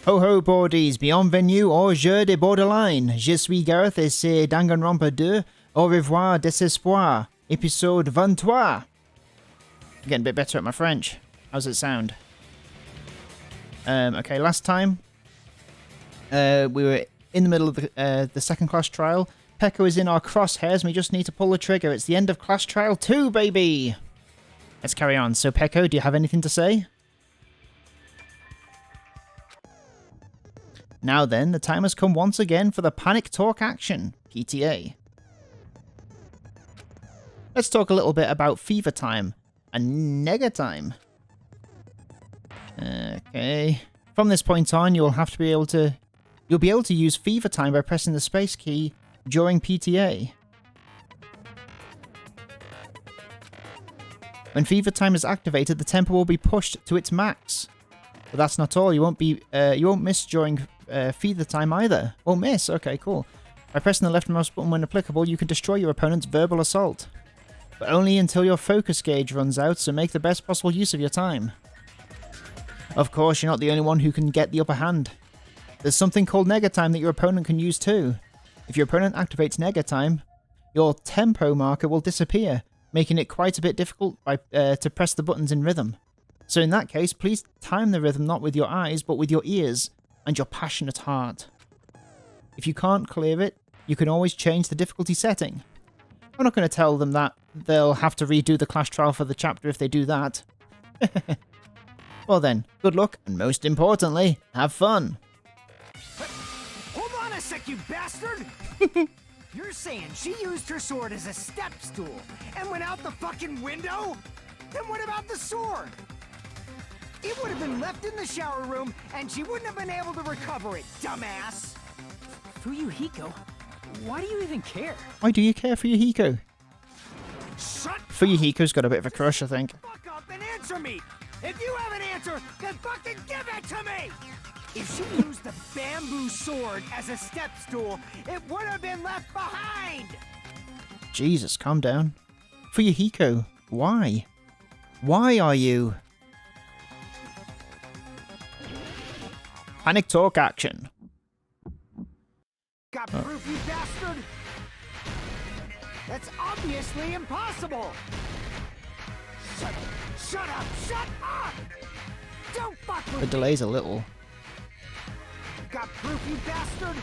Ho ho boardies, bienvenue au jeu de borderline. Je suis Gareth et c'est Danganronpa 2. Au revoir, désespoir. Episode 23. I'm getting a bit better at my French. How's it sound? Okay, last time we were in the middle of the second class trial. Pekko is in our crosshairs and we just need to pull the trigger. It's the end of class trial 2, baby! Let's carry on. So, Pekko, do you have anything to say? Now then, the time has come once again for the Panic Talk action, PTA. Let's talk a little bit about fever time and nega time. Okay. From this point on, you'll be able to use fever time by pressing the space key during PTA. When fever time is activated, the tempo will be pushed to its max. But that's not all. You won't miss during fever time either. Won't miss. Okay, cool. By pressing the left mouse button when applicable, you can destroy your opponent's verbal assault. But only until your focus gauge runs out, so make the best possible use of your time. Of course, you're not the only one who can get the upper hand. There's something called nega time that your opponent can use too. If your opponent activates nega time, your tempo marker will disappear, making it quite a bit difficult to press the buttons in rhythm. So in that case, please time the rhythm not with your eyes, but with your ears and your passionate heart. If you can't clear it, you can always change the difficulty setting. I'm not going to tell them that they'll have to redo the class trial for the chapter if they do that. Well then, good luck, and most importantly, have fun. Hold on a sec, you bastard! You're saying she used her sword as a step stool and went out the fucking window? Then what about the sword? It would have been left in the shower room and she wouldn't have been able to recover it, dumbass! Fuyuhiko, why do you even care? Why do you care for Yuhiko? Shut Fuyuhiko's got a bit of a crush, I think. fuck up and answer me! If you have an answer, then fucking give it to me! If she used the bamboo sword as a step stool, it would have been left behind! Jesus, calm down. Fuyuhiko, why? Why are you? Panic Talk action. Got proof, you bastard? That's obviously impossible! Shut up! Shut up! Shut up! Don't fuck with The delay's a little. Got proof, you bastard?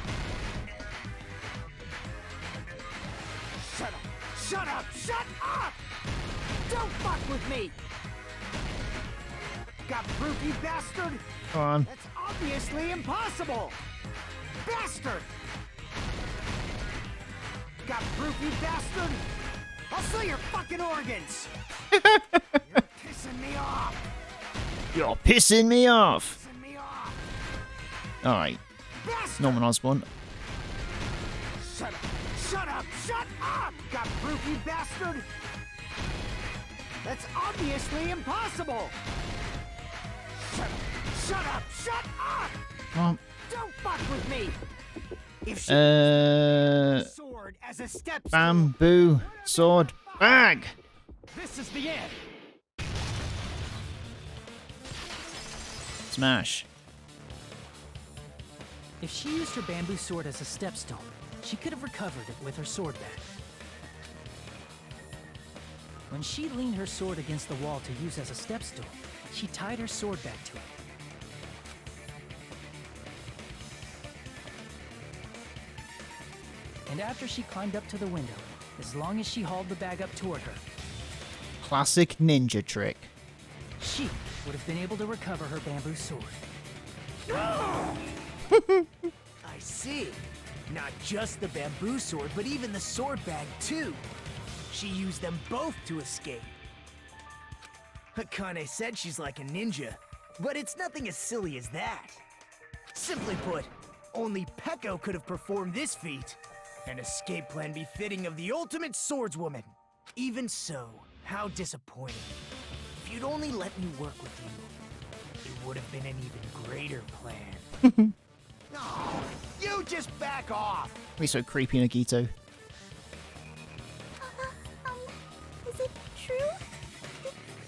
Shut up! Shut up! Shut up! Don't fuck with me! Got proof, you bastard? Come on. That's obviously impossible! Bastard! Got proof, you bastard? I'll sell your fucking organs! You're pissing me off! You're pissing me off! Pissing me off! Alright, Bastard! Norman Osborn. Shut up! Shut up! Shut up! Got proof, you bastard? That's obviously impossible! Shut up! Shut up! Shut up! Well, Don't fuck with me! If she sword as a step bamboo sword bag! This is the end. Smash. If she used her bamboo sword as a stepstone, she could have recovered it with her sword back. When she leaned her sword against the wall to use as a stepstone, she tied her sword back to it. And after she climbed up to the window, as long as she hauled the bag up toward her, Classic ninja trick. she would have been able to recover her bamboo sword. I see. Not just the bamboo sword, but even the sword bag, too. She used them both to escape. Akane said she's like a ninja, but it's nothing as silly as that. Simply put, only Pekko could have performed this feat. An escape plan befitting of the ultimate swordswoman. Even so, how disappointing. If you'd only let me work with you, it would have been an even greater plan. Oh, you just back off! He's so creepy, Nagito. Is it true?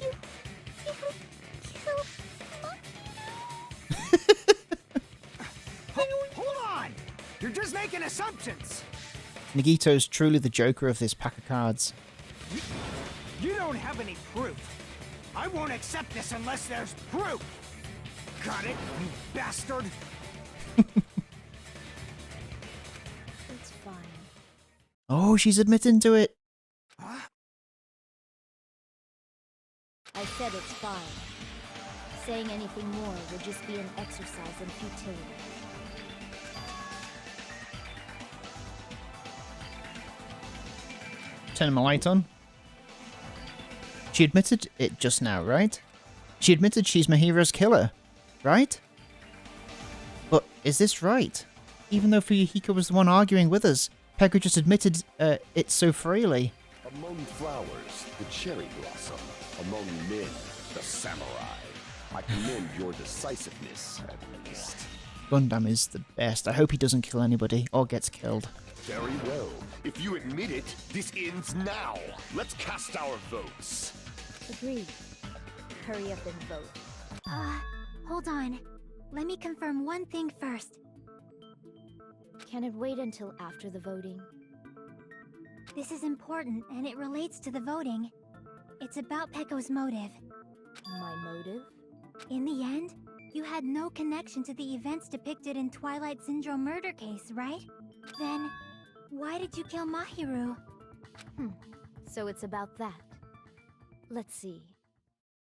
You killed making assumptions. Nagito's truly the Joker of this pack of cards. You don't have any proof. I won't accept this unless there's proof. Got it, you bastard? It's fine. Oh, she's admitting to it. Huh? I said it's fine. Saying anything more would just be an exercise in futility. Turn my light on. She admitted it just now, right? She admitted she's Mahiro's killer, right? But is this right? Even though Fuyuhiko was the one arguing with us, Peko just admitted it so freely. Among flowers, the cherry blossom. Among men, the samurai. I commend your decisiveness, at least. Gundam is the best. I hope he doesn't kill anybody or gets killed. Very well. If you admit it, this ends now. Let's cast our votes. Agreed. Hurry up and vote. Hold on. Let me confirm one thing first. Can it wait until after the voting? This is important, and it relates to the voting. It's about Peko's motive. My motive? In the end, you had no connection to the events depicted in Twilight Syndrome murder case, right? Then, why did you kill Mahiru? So it's about that. Let's see.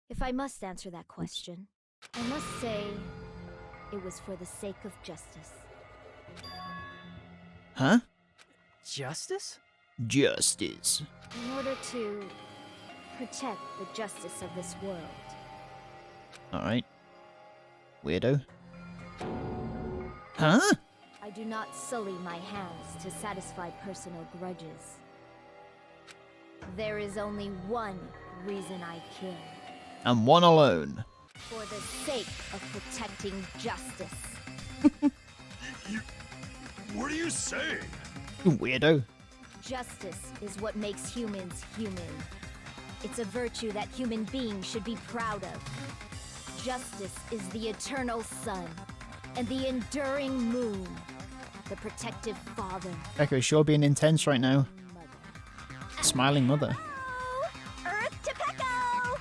If I must answer that question, I must say it was for the sake of justice. Huh? Justice? Justice. In order to protect the justice of this world. Alright. Weirdo. Huh? I do not sully my hands to satisfy personal grudges. There is only one reason I kill. And one alone. For the sake of protecting justice. What are you saying? You weirdo. Justice is what makes humans human. It's a virtue that human beings should be proud of. Justice is the eternal sun and the enduring moon, the protective father. Peko sure being intense right now. Mother. Smiling mother. Earth to Peko!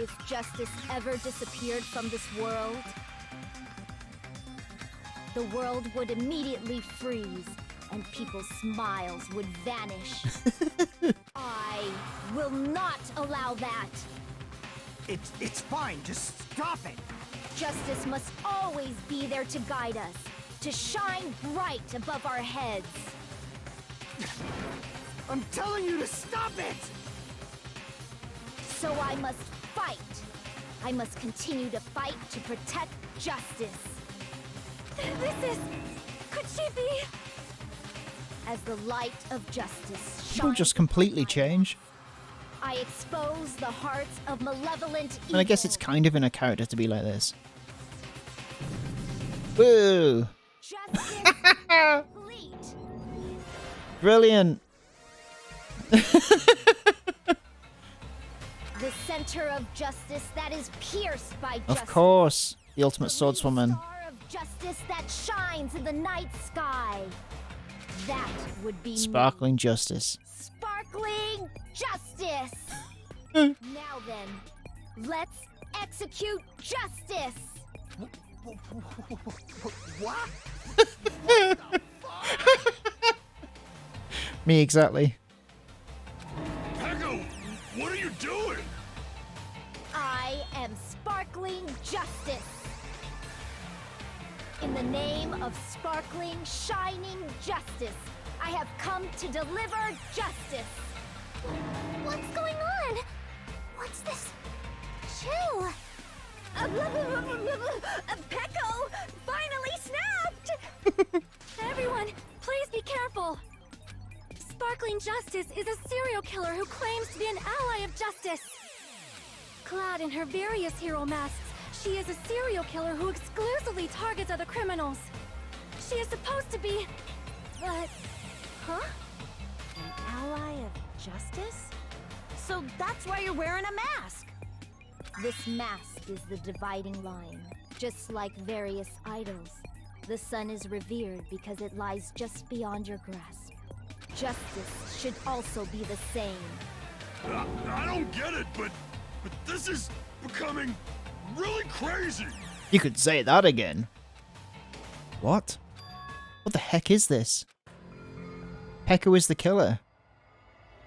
If justice ever disappeared from this world, the world would immediately freeze and people's smiles would vanish. I will not allow that. It's fine, just stop it. Justice must always be there to guide us, to shine bright above our heads. I'm telling you to stop it! So I must fight. I must continue to fight to protect justice. This is... could she be... As the light of justice People shines just completely change. I expose the hearts of malevolent evil. And I guess it's kind of in a character to be like this. Woo! Justice complete. Brilliant! The center of justice that is pierced by justice. Of course! The ultimate swordswoman. The star of justice that shines in the night sky. That would be Sparkling justice. Sparkling justice! Now then, let's execute justice! What? Me exactly. Peko, what are you doing? I am sparkling justice! In the name of sparkling, shining justice, I have come to deliver justice! What's going on? What's this chill? Peko finally snapped! Everyone, please be careful! Sparkling Justice is a serial killer who claims to be an ally of justice. Clad in her various hero masks, she is a serial killer who exclusively targets other criminals. She is supposed to be... but... huh? An ally of justice? So that's why you're wearing a mask! This mask is the dividing line. Just like various idols, The sun is revered because it lies just beyond your grasp. Justice should also be the same. I don't get it, but this is becoming really crazy. You could say that again. What? What the heck is this? Peko is the killer.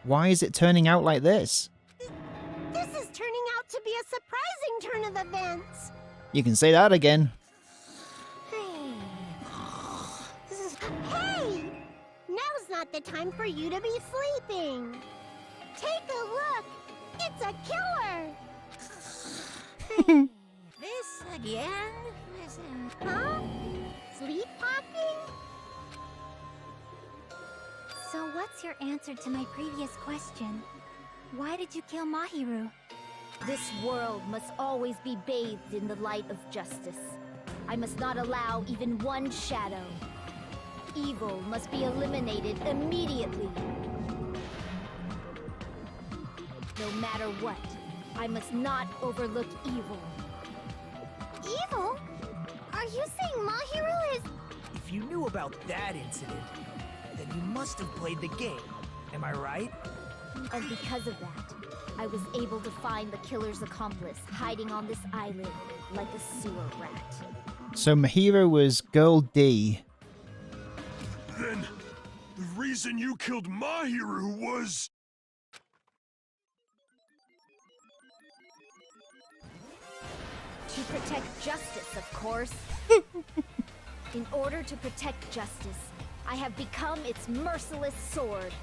Why is it turning out like this? This is turning out to be a surprising turn of events. You can say that again. Hey! Now's not the time for you to be sleeping. Take a look. It's a killer. This again? Huh? Sleepwalking? So what's your answer to my previous question? Why did you kill Mahiru? This world must always be bathed in the light of justice. I must not allow even one shadow. Evil must be eliminated immediately. No matter what, I must not overlook evil. Evil? Are you saying Mahiru is... If you knew about that incident, then you must have played the game. Am I right? And because of that, I was able to find the killer's accomplice hiding on this island like a sewer rat. So Mahiru was Girl D. Then the reason you killed Mahiru was... To protect justice, of course. In order to protect justice, I have become its merciless sword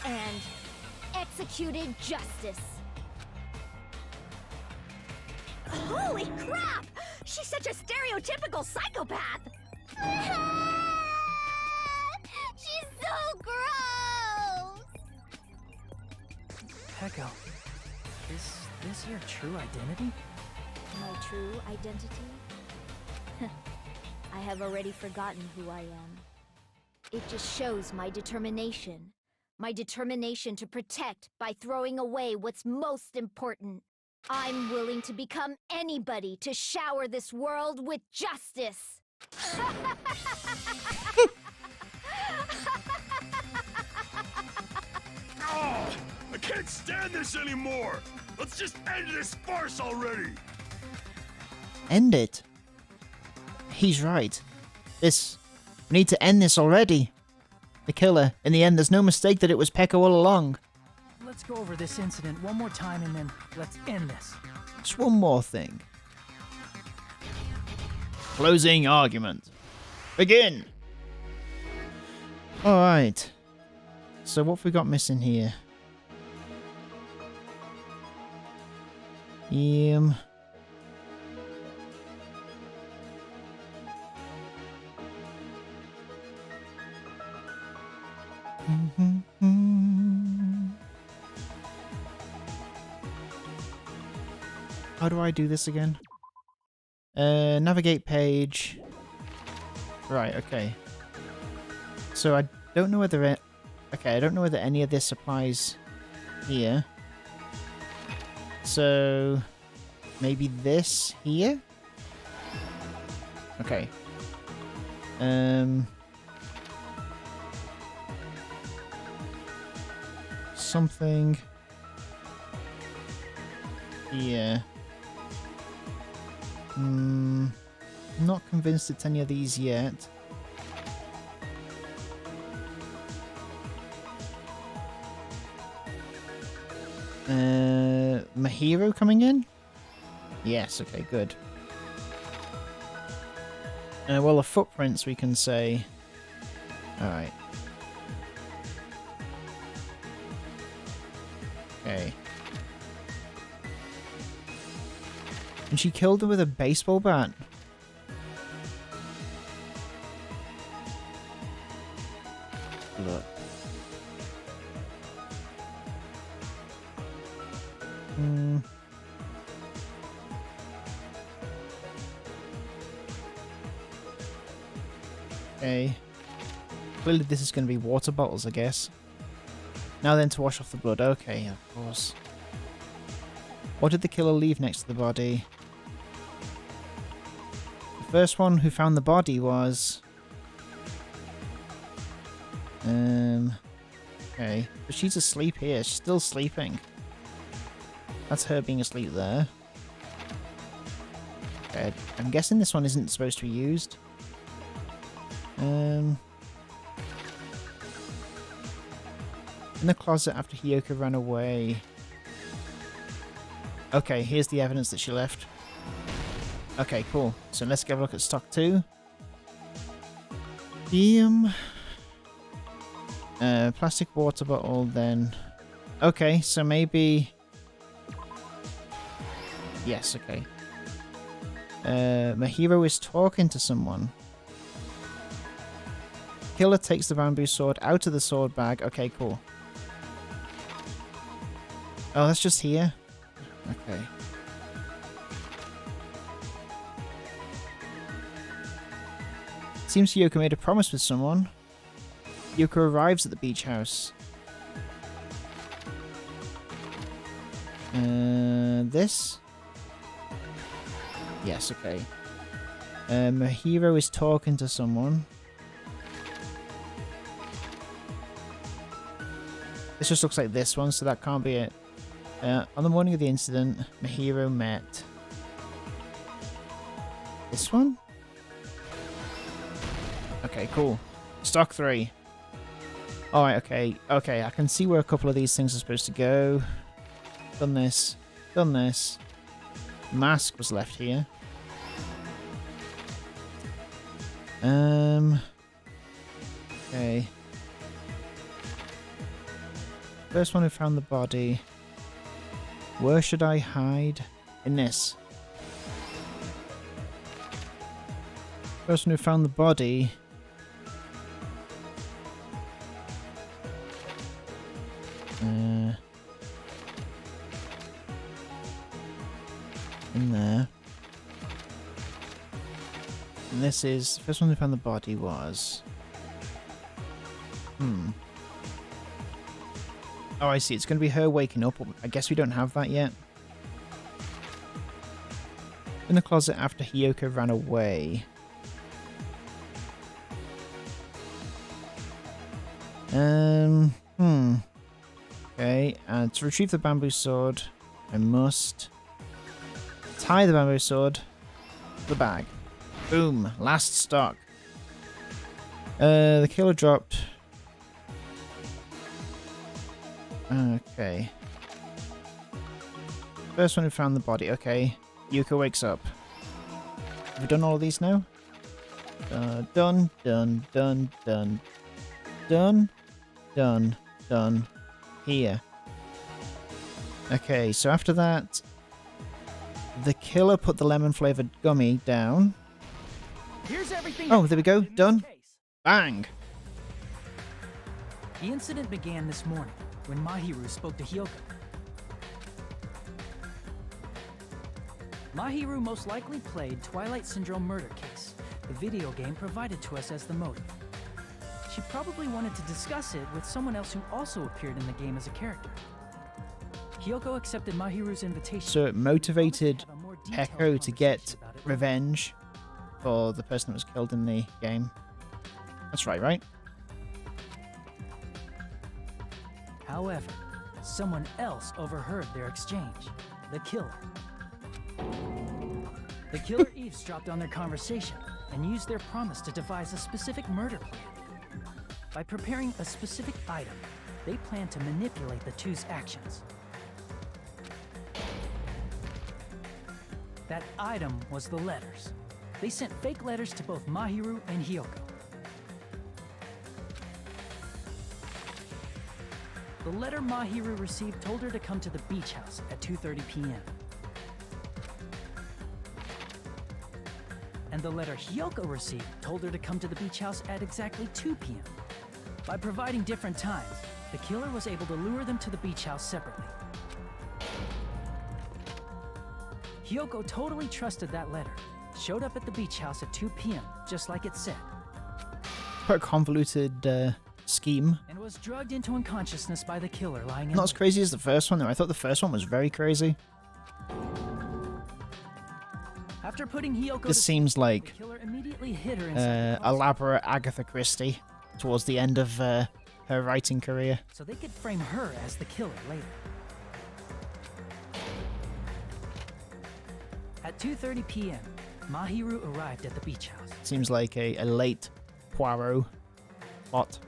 and executed justice. Holy crap! She's such a stereotypical psychopath! She's so gross! Peko, is this your true identity? My true identity? I have already forgotten who I am. It just shows my determination. My determination to protect by throwing away what's most important. I'm willing to become anybody to shower this world with justice. Oh, I can't stand this anymore! Let's just end this farce already! End it. He's right. We need to end this already. The killer. In the end, there's no mistake that it was Peko all along. Let's go over this incident one more time and then let's end this. Just one more thing. Closing argument. Begin! Alright. So what have we got missing here? How do I do this again? Navigate page. Right, okay. So I don't know whether I don't know whether any of this applies here. So maybe this here? Okay. Something here. Not convinced it's any of these yet. Mahiru coming in? Yes, okay, good. Well, the footprints we can say. Alright. Okay. And she killed him with a baseball bat. Look. Okay. Clearly this is going to be water bottles, I guess. Now then to wash off the blood. Okay, of course. What did the killer leave next to the body? First one who found the body was... Okay. But she's asleep here. She's still sleeping. That's her being asleep there. Okay. I'm guessing this one isn't supposed to be used. In the closet after Hiyoko ran away. Okay, here's the evidence that she left. Okay, cool. So let's give a look at stock 2. Plastic water bottle then. Okay, so maybe... Yes, okay. Mahiro is talking to someone. Killer takes the bamboo sword out of the sword bag. Okay, cool. Oh, that's just here? Okay. Seems Hiyoko made a promise with someone. Hiyoko arrives at the beach house. This? Yes, okay. Mahiro is talking to someone. This just looks like this one, so that can't be it. On the morning of the incident, Mahiro met... This one? Okay, cool. Stock 3. Alright, okay. Okay, I can see where a couple of these things are supposed to go. Done this. Done this. Mask was left here. Okay. First one who found the body. Where should I hide? In this. Person who found the body. In there. And this is... The first one who found the body was... Oh, I see. It's going to be her waking up. I guess we don't have that yet. In the closet after Hiyoko ran away. Okay, and to retrieve the bamboo sword, I must tie the bamboo sword to the bag. Boom. Last stock. The killer dropped... Okay. First one who found the body. Okay. Yuka wakes up. Have we done all of these now? Done, done, done, done. Done, done, done. Here. Okay, so after that, the killer put the lemon-flavored gummy down. Here's everything. Oh, there we go. in this Done. case. Bang! The incident began this morning when Mahiru spoke to Hiyoko. Mahiru most likely played Twilight Syndrome Murder Case, the video game provided to us as the motive. She probably wanted to discuss it with someone else who also appeared in the game as a character. Hiyoko accepted Mahiru's invitation. So it motivated Have a more detailed Peko to get conversation about it. revenge for the person that was killed in the game. That's right? However, someone else overheard their exchange. The killer. The killer eavesdropped on their conversation and used their promise to devise a specific murder plan. By preparing a specific item, they planned to manipulate the two's actions. That item was the letters. They sent fake letters to both Mahiru and Hiyoko. The letter Mahiru received told her to come to the beach house at 2:30 p.m. And the letter Hiyoko received told her to come to the beach house at exactly 2 p.m. By providing different times, the killer was able to lure them to the beach house separately. Hiyoko totally trusted that letter, showed up at the beach house at 2 p.m., just like it said. Quite a convoluted scheme. And was drugged into unconsciousness by the killer lying in Not as crazy as the first one, though. I thought the first one was very crazy. After putting Hiyoko This to seems sleep, like the killer immediately hid her inside the closet elaborate Agatha Christie towards the end of her writing career. so they could frame her as the killer later. At 2:30 p.m., Mahiru arrived at the beach house. Seems like a late Poirot plot.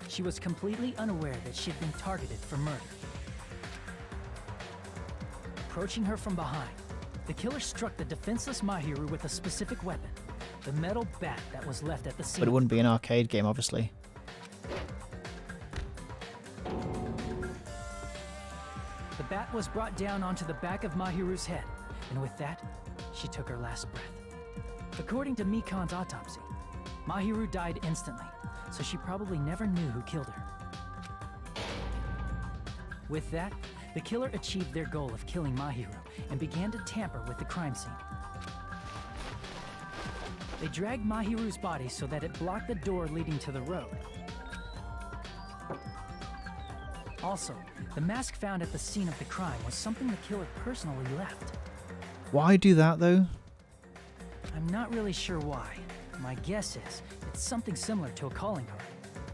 She was completely unaware that she'd been targeted for murder. Approaching her from behind, the killer struck the defenseless Mahiru with a specific weapon, the metal bat that was left at the scene. But it wouldn't be an arcade game, obviously. The bat was brought down onto the back of Mahiru's head, and with that, she took her last breath. According to Mikan's autopsy, Mahiru died instantly, so she probably never knew who killed her. With that, the killer achieved their goal of killing Mahiru and began to tamper with the crime scene. They dragged Mahiru's body so that it blocked the door leading to the road. Also, the mask found at the scene of the crime was something the killer personally left. Why do that, though? I'm not really sure why. My guess is it's something similar to a calling card.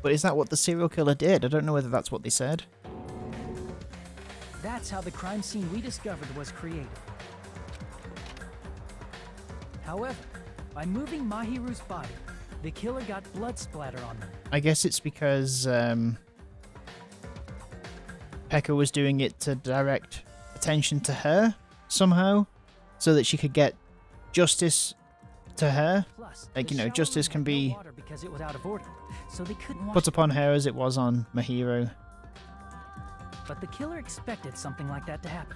But is that what the serial killer did? I don't know whether that's what they said. That's how the crime scene we discovered was created. However, by moving Mahiru's body, the killer got blood splatter on them. I guess it's because Pekka was doing it to direct attention to her somehow, so that she could get justice to her. Plus, Like, the you know, shower justice room can had no be water because it was out of order, so they couldn't wash put upon her as it was on Mahiro. But the killer expected something like that to happen.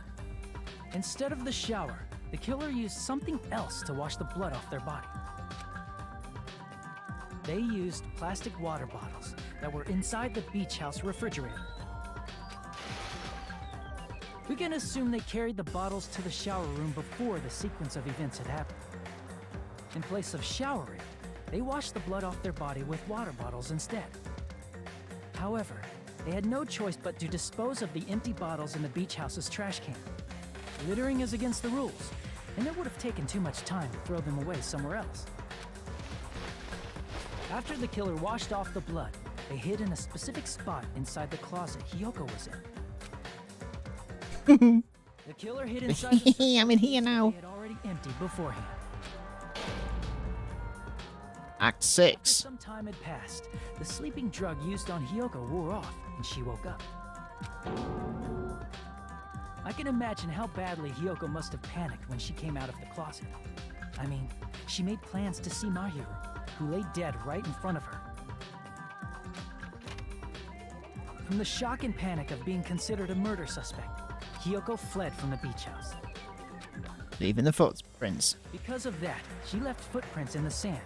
Instead of the shower, the killer used something else to wash the blood off their body. They used plastic water bottles that were inside the beach house refrigerator. We can assume they carried the bottles to the shower room before the sequence of events had happened. In place of showering, they washed the blood off their body with water bottles instead. However, they had no choice but to dispose of the empty bottles in the beach house's trash can. Littering is against the rules, and it would have taken too much time to throw them away somewhere else. After the killer washed off the blood, they hid in a specific spot inside the closet Hiyoko was in. The killer hid inside the I'm in here they now. had already emptied beforehand. Act After 6. some time had passed, the sleeping drug used on Hiyoko wore off, and she woke up. I can imagine how badly Hiyoko must have panicked when she came out of the closet. I mean, she made plans to see Mahiru, who lay dead right in front of her. From the shock and panic of being considered a murder suspect, Hiyoko fled from the beach house. Leaving the footprints. Because of that, she left footprints in the sand.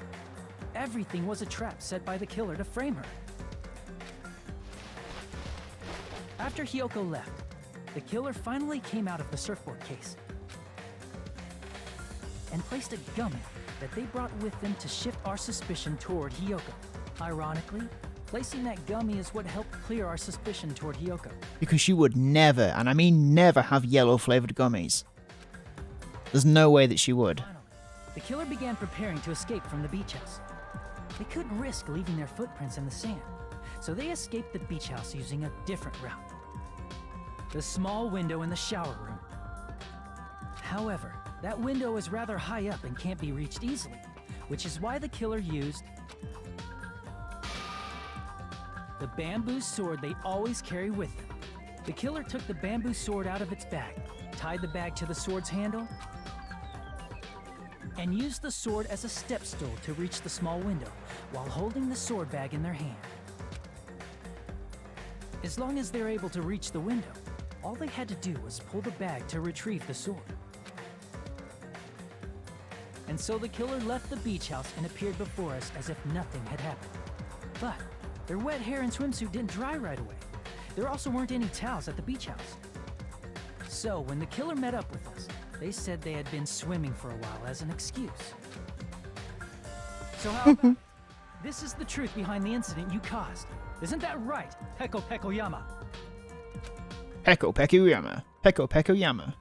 Everything was a trap set by the killer to frame her. After Hiyoko left, the killer finally came out of the surfboard case and placed a gummy that they brought with them to shift our suspicion toward Hiyoko. Ironically, placing that gummy is what helped clear our suspicion toward Hiyoko. Because she would never, and I mean never, have yellow flavored gummies. There's no way that she would. Finally, the killer began preparing to escape from the beach house. They couldn't risk leaving their footprints in the sand, so they escaped the beach house using a different route. The small window in the shower room. However, that window is rather high up and can't be reached easily, which is why the killer used the bamboo sword they always carry with them. The killer took the bamboo sword out of its bag, tied the bag to the sword's handle, and used the sword as a step stool to reach the small window while holding the sword bag in their hand. As long as they're able to reach the window, all they had to do was pull the bag to retrieve the sword. And so the killer left the beach house and appeared before us as if nothing had happened. But their wet hair and swimsuit didn't dry right away. There also weren't any towels at the beach house. So when the killer met up with us, they said they had been swimming for a while as an excuse. So how about it? This is the truth behind the incident you caused. Isn't that right, Peko Pekoyama? Peko Pekuyama. Peko Pekuyama.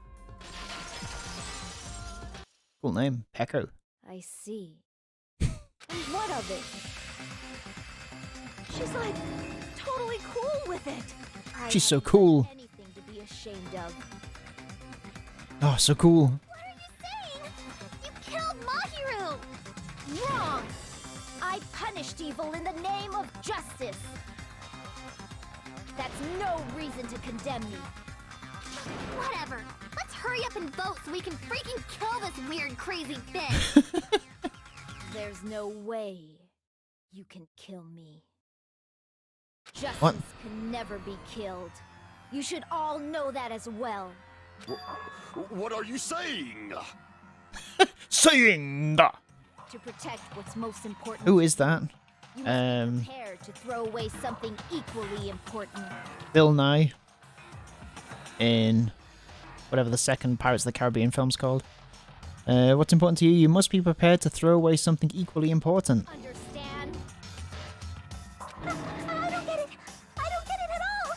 Cool name, Pecco. I see. And what of it? She's like totally cool with it. She's so cool. Anything to be ashamed of. Oh, so cool. What are you saying? You killed Mahiru! Wrong! I punished evil in the name of justice. That's no reason to condemn me. Whatever. Let's hurry up and vote so we can freaking kill this weird, crazy thing. There's no way you can kill me. Justice What? can never be killed. You should all know that as well. What are you saying? Saying. To protect what's most important. Who is that? You must be prepared to throw away something equally important. Bill Nye. In whatever the second Pirates of the Caribbean film's called. What's important to you? You must be prepared to throw away something equally important. Understand? I don't get it. I don't get it at all.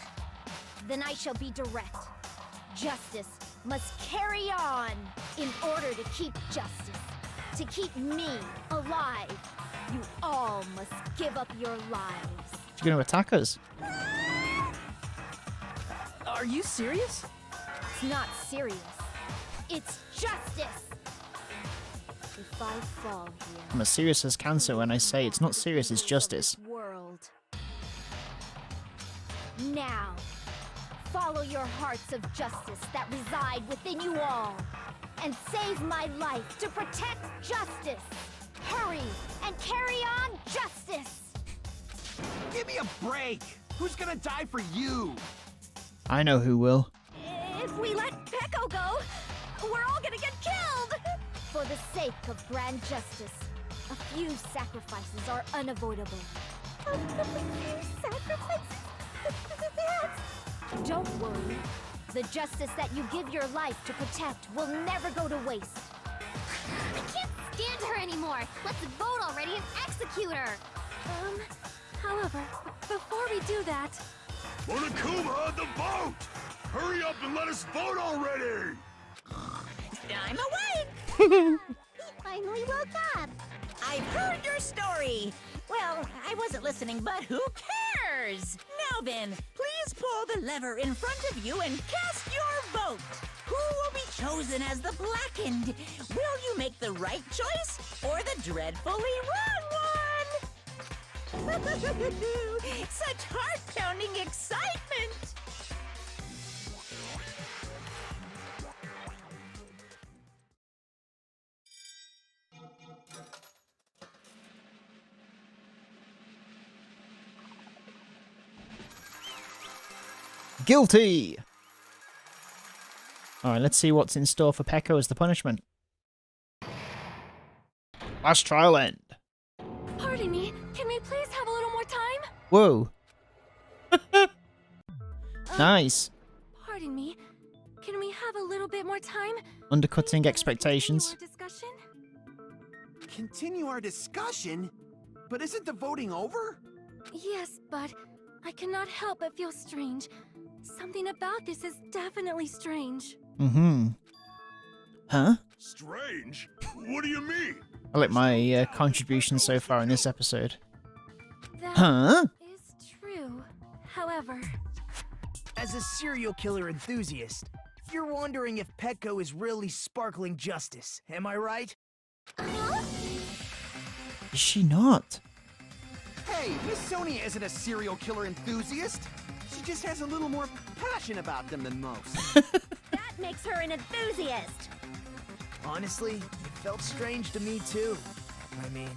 Then I shall be direct. Justice must carry on in order to keep justice. To keep me alive, you all must give up your lives. She's going to attack us. Are you serious? It's not serious. It's justice. If I fall here, I'm as serious as cancer when I say it's not serious, it's justice. world. Now, follow your hearts of justice that reside within you all, and save my life to protect justice. Hurry and carry on justice. Give me a break! Who's gonna die for you? I know who will. If we let Pecco go, we're all gonna get killed! For the sake of grand justice, a few sacrifices are unavoidable. Sacrifices? Don't worry. The justice that you give your life to protect will never go to waste. I can't stand her anymore. Let's vote already and execute her. However, before we do that... Monokuma, the vote! Hurry up and let us vote already! I'm awake! He finally woke up. I've heard your story. Well, I wasn't listening, but who cares? Now then, please pull the lever in front of you and cast your vote. Who will be chosen as the blackened? Will you make the right choice or the dreadfully wrong one? Such heart-pounding excitement! Guilty! Alright, let's see what's in store for Pecco as the punishment. Last trial end. Pardon me, can we please have a little more time? Whoa. Nice. Pardon me, can we have a little bit more time? Undercutting expectations. Discussion? Continue our discussion? But isn't the voting over? Yes, but I cannot help but feel strange. Something about this is definitely strange. Mm-hmm. Huh? Strange? What do you mean? I like my contribution so far in this episode. That Huh? is true. However, As a serial killer enthusiast, you're wondering if Pecco is really sparkling justice, am I right? Is she not? Hey, Miss Sonia isn't a serial killer enthusiast. She just has a little more passion about them than most. That makes her an enthusiast. Honestly, it felt strange to me too. I mean,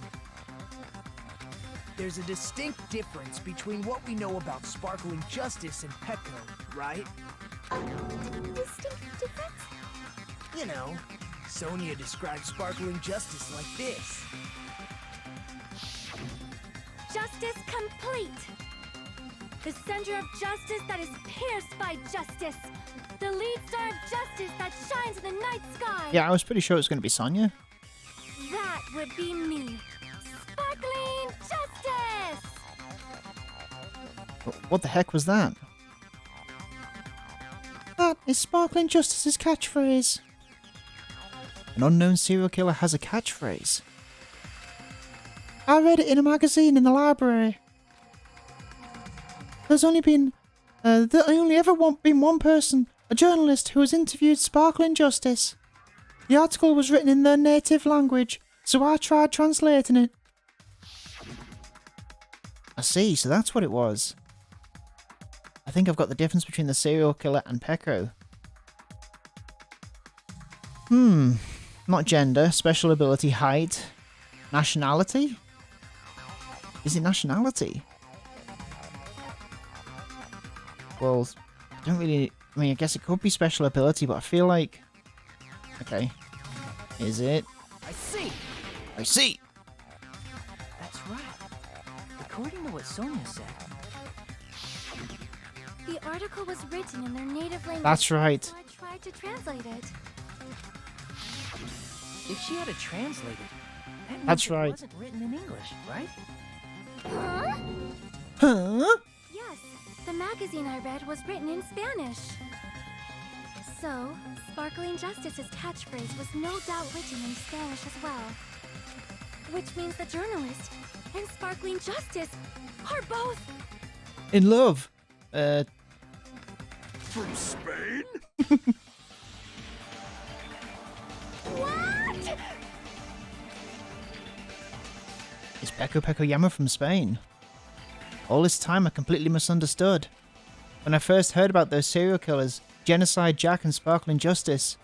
there's a distinct difference between what we know about sparkling justice and Pecco, right? Distinct difference? You know, Sonia describes sparkling justice like this. justice complete. The center of justice that is pierced by justice. The lead star of justice that shines in the night sky. Yeah, I was pretty sure it was going to be Sonya. That would be me. Sparkling justice! What the heck was that? That is Sparkling Justice's catchphrase. An unknown serial killer has a catchphrase. I read it in a magazine in the library. There's only been been one person, a journalist, who has interviewed Sparkling Justice. The article was written in their native language, so I tried translating it. I see, so that's what it was. I think I've got the difference between the serial killer and Peko. Not gender, special ability, height, nationality? Is it nationality? Well, I don't really... I mean, I guess it could be special ability, but I feel like... Okay. Is it? I see. I see! That's right. According to what Sonia said, The article was written in their native language. That's right. So I tried to translate it. if she had it translated, that means That's it right. wasn't written in English, right? Huh? Huh? Yes, the magazine I read was written in Spanish. So, Sparkling Justice's catchphrase was no doubt written in Spanish as well. Which means the journalist and Sparkling Justice are both... In love. From Spain? What? It's Peko Yama from Spain. All this time I completely misunderstood. When I first heard about those serial killers, Genocide Jack and Sparkling Justice,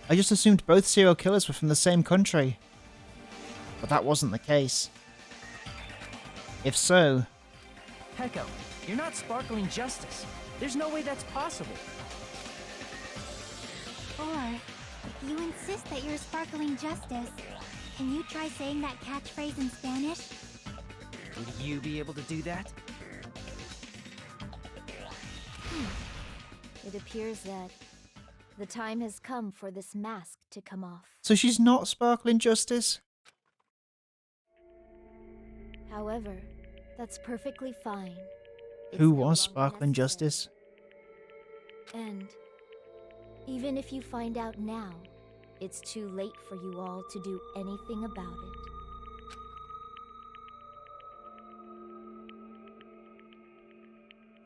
I just assumed both serial killers were from the same country. But that wasn't the case. If so... Peko, you're not Sparkling Justice. There's no way that's possible. Or, if you insist that you're Sparkling Justice, can you try saying that catchphrase in Spanish? Would you be able to do that? It appears that the time has come for this mask to come off. So she's not Sparkling Justice? However, that's perfectly fine. It's Who no was longer Sparkling necessary. Justice? And even if you find out now, it's too late for you all to do anything about it.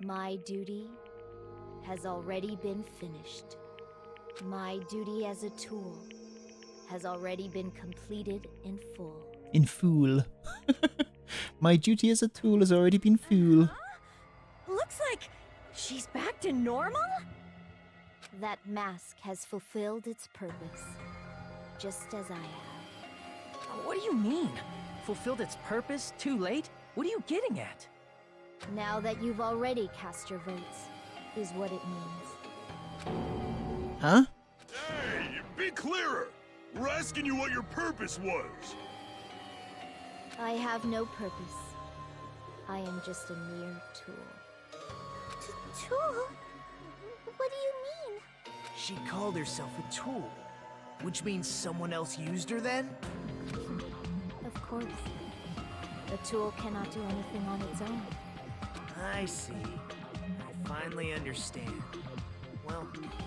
My duty has already been finished. My duty as a tool has already been completed in full. In fool. My duty as a tool has already been fool. Looks like she's back to normal? That mask has fulfilled its purpose, just as I have. What do you mean? Fulfilled its purpose? Too late? What are you getting at? Now that you've already cast your votes, is what it means. Huh? Hey, be clearer! We're asking you what your purpose was. I have no purpose. I am just a mere tool. Tool? What do you mean? She called herself a tool, which means someone else used her then? Of course. A tool cannot do anything on its own. I see. I finally understand. Well,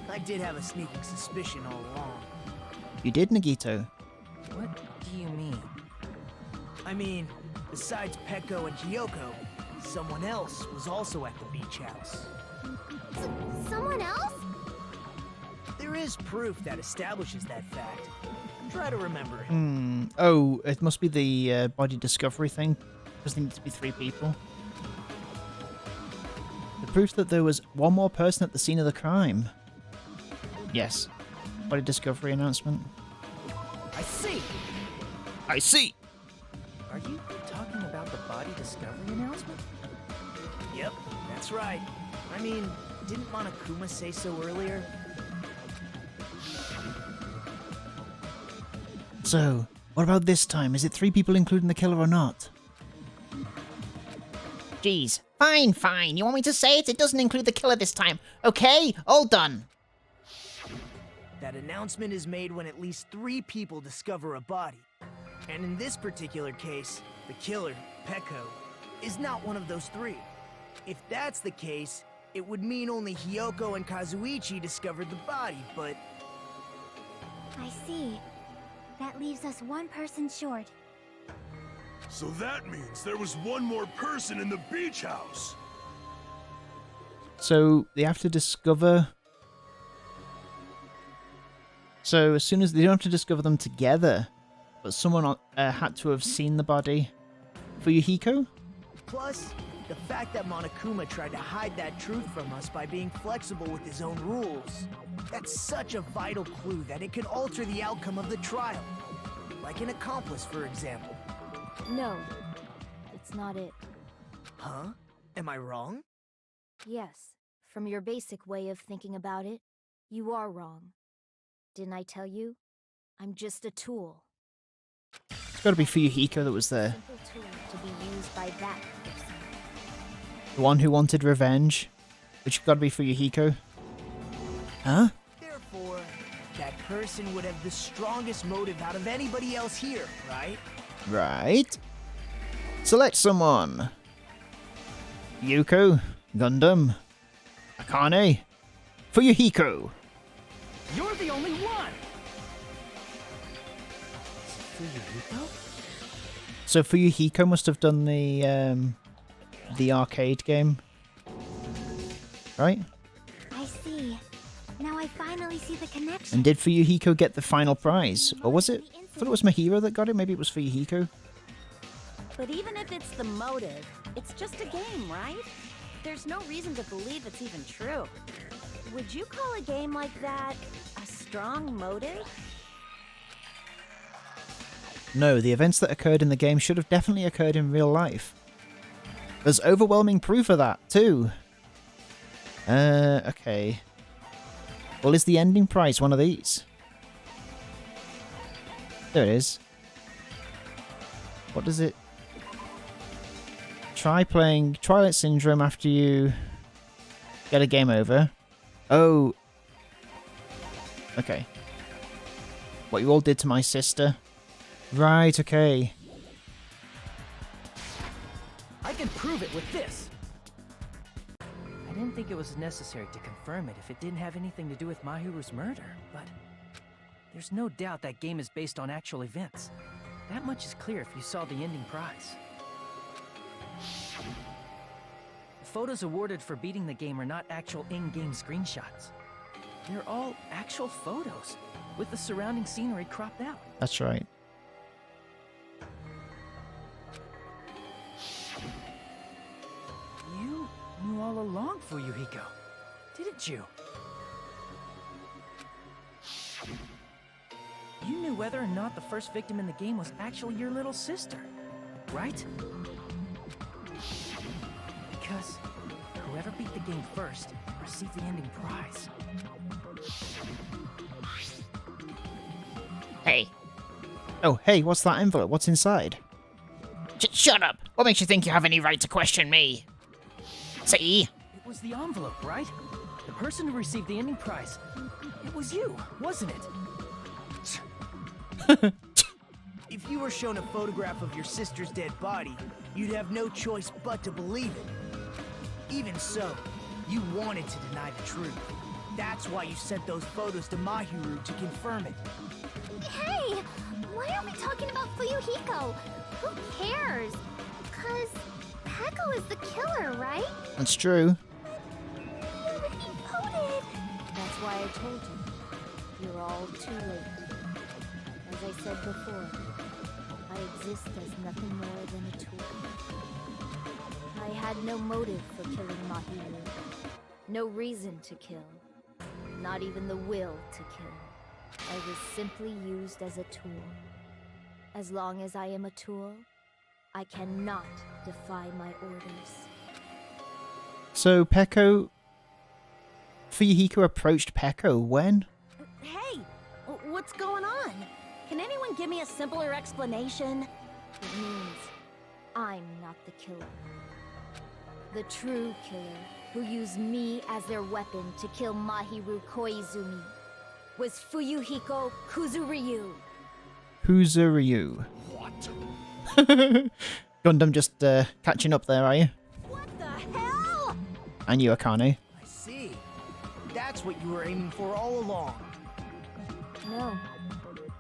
I did have a sneaking suspicion all along. You did, Nagito. What do you mean? I mean, besides Peko and Kyoko, someone else was also at the beach house. Someone else? There is proof that establishes that fact. Try to remember it. Oh, it must be the body discovery thing. Doesn't need to be 3 people. The proof that there was one more person at the scene of the crime. Yes. Body discovery announcement. I see! I see! Are you talking about the body discovery announcement? Yep, that's right. I mean, didn't Monokuma say so earlier? So, what about this time? Is it 3 people including the killer or not? Jeez. Fine. You want me to say it? It doesn't include the killer this time. Okay, all done. That announcement is made when at least 3 people discover a body. And in this particular case, the killer, Peko, is not one of those 3. If that's the case, it would mean only Hyoko and Kazuichi discovered the body, but... I see. That leaves us one person short. So that means there was one more person in the beach house. So they have to discover... So as soon as they don't have to discover them together, but someone had to have seen the body. Fuyuhiko? Plus, the fact that Monokuma tried to hide that truth from us by being flexible with his own rules. That's such a vital clue that it could alter the outcome of the trial. Like an accomplice, for example. No, it's not it. Huh? Am I wrong? Yes, from your basic way of thinking about it, you are wrong. Didn't I tell you? I'm just a tool. It's got to be Fuyuhiko that was there. Simple tool to be used by that person. The one who wanted revenge. Which got to be Fuyuhiko. Huh? Therefore, that person would have the strongest motive out of anybody else here, right? Right. Select someone. Yuko, Gundam, Akane, Fuyuhiko. You're the only one! Fuyuhiko? So Fuyuhiko must have done the arcade game, right? I see. Now I finally see the connection. And did Fuyuhiko get the final prize, or was it? I thought it was Mahiro that got it. Maybe it was Fuyuhiko. But even if it's the motive, it's just a game, right? There's no reason to believe it's even true. Would you call a game like that a strong motive? No, the events that occurred in the game should have definitely occurred in real life. There's overwhelming proof of that, too. Okay. Well, is the ending prize one of these? There it is. What does it... Try playing Twilight Syndrome after you get a game over. Oh. Okay. What you all did to my sister. Right, okay. I can prove it with this. I didn't think it was necessary to confirm it if it didn't have anything to do with Mahiru's murder, but there's no doubt that game is based on actual events. That much is clear if you saw the ending prize. The photos awarded for beating the game are not actual in-game screenshots. They're all actual photos, with the surrounding scenery cropped out. That's right. You knew all along, Fuyuhiko, didn't you? You knew whether or not the first victim in the game was actually your little sister, right? Because whoever beat the game first received the ending prize. Hey. Oh, hey, what's that envelope? What's inside? Shut up! What makes you think you have any right to question me? See? It was the envelope, right? The person who received the ending prize. It was you, wasn't it? If you were shown a photograph of your sister's dead body, you'd have no choice but to believe it. Even so, you wanted to deny the truth. That's why you sent those photos to Mahiru to confirm it. Hey! Why are we talking about Fuyuhiko? Who cares? Because Peko is the killer, right? That's true. He voted! That's why I told you. You're all too late. As I said before, I exist as nothing more than a tool. I had no motive for killing Mahiru. No reason to kill. Not even the will to kill. I was simply used as a tool. As long as I am a tool, I cannot defy my orders. So Peko... Fuyuhiko approached Peko when? Hey, what's going on? Can anyone give me a simpler explanation? It means I'm not the killer. The true killer, who used me as their weapon to kill Mahiru Koizumi, was Fuyuhiko Kuzuryu. Kuzuryu. What? Gundam just catching up there, are you? What the hell? And you, Akane. I see. That's what you were aiming for all along. No,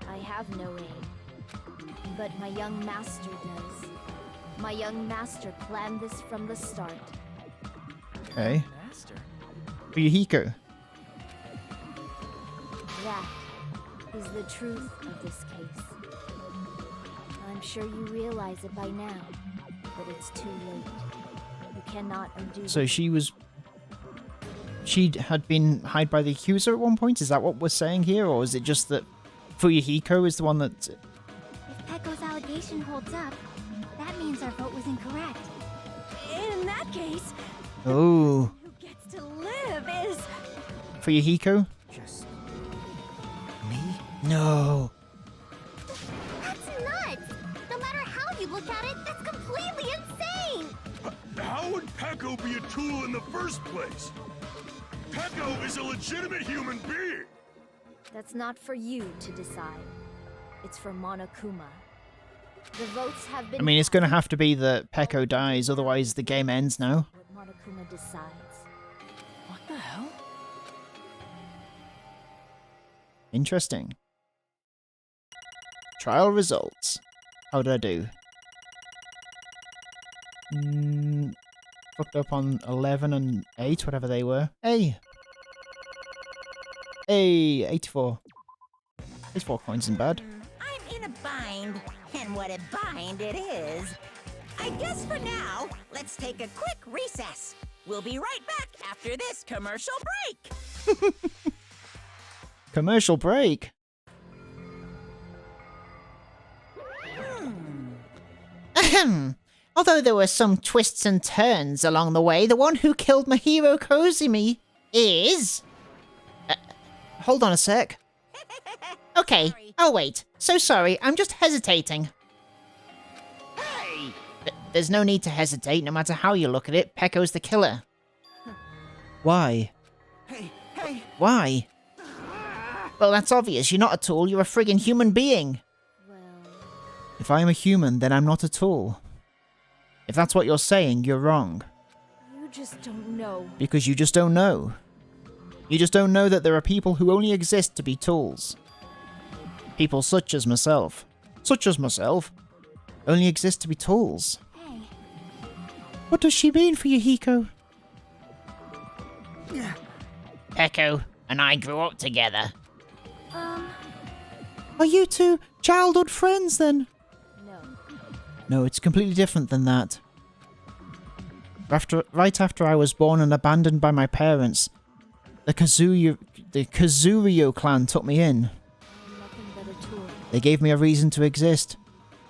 I I have no aim. But my young master does. My young master planned this from the start. Okay. Master. Fuyuhiko. That is the truth of this case. I'm sure you realize it by now, but it's too late. You cannot undo So it. she had been hired by the accuser at one point? Is that what we're saying here? Or is it just that Fuyuhiko is the one that... If Pecco's allegation holds up, that means our vote was incorrect. In that case, Oh. who gets to live is... Fuyuhiko? Just me? No. That's nuts! No matter how you look at it, that's completely insane! How would Pecco be a tool in the first place? Pecco is a legitimate human being! That's not for you to decide. It's for Monokuma. The votes have been I mean, it's going to cast. have to be that Pecco dies, otherwise the game ends now. What Monokuma decides. What the hell? Interesting. Trial results. How did I do? Fucked up on 11 and 8, whatever they were. Hey! Hey, 84. 84 coins isn't bad. I'm in a bind, and what a bind it is. I guess for now, let's take a quick recess. We'll be right back after this commercial break. Commercial break. Ahem. Although there were some twists and turns along the way, the one who killed my hero Kozumi is... hold on a sec. Okay, I'll wait. So sorry, I'm just hesitating. Hey! There's no need to hesitate, no matter how you look at it. Pecco's the killer. Why? Hey! Why? Well, that's obvious. You're not a tool, you're a friggin' human being. Well, If I am a human, then I'm not a tool. If that's what you're saying, you're wrong. you just don't know. Because you just don't know. You just don't know that there are people who only exist to be tools. People such as myself. Such as myself. Only exist to be tools. Hey, What does she mean for you, Hiko? Pecco and I grew up together. Are you two childhood friends then? No. No, it's completely different than that. Right after I was born and abandoned by my parents, the Kazurio clan took me in. I'm nothing but a tool. They gave me a reason to exist.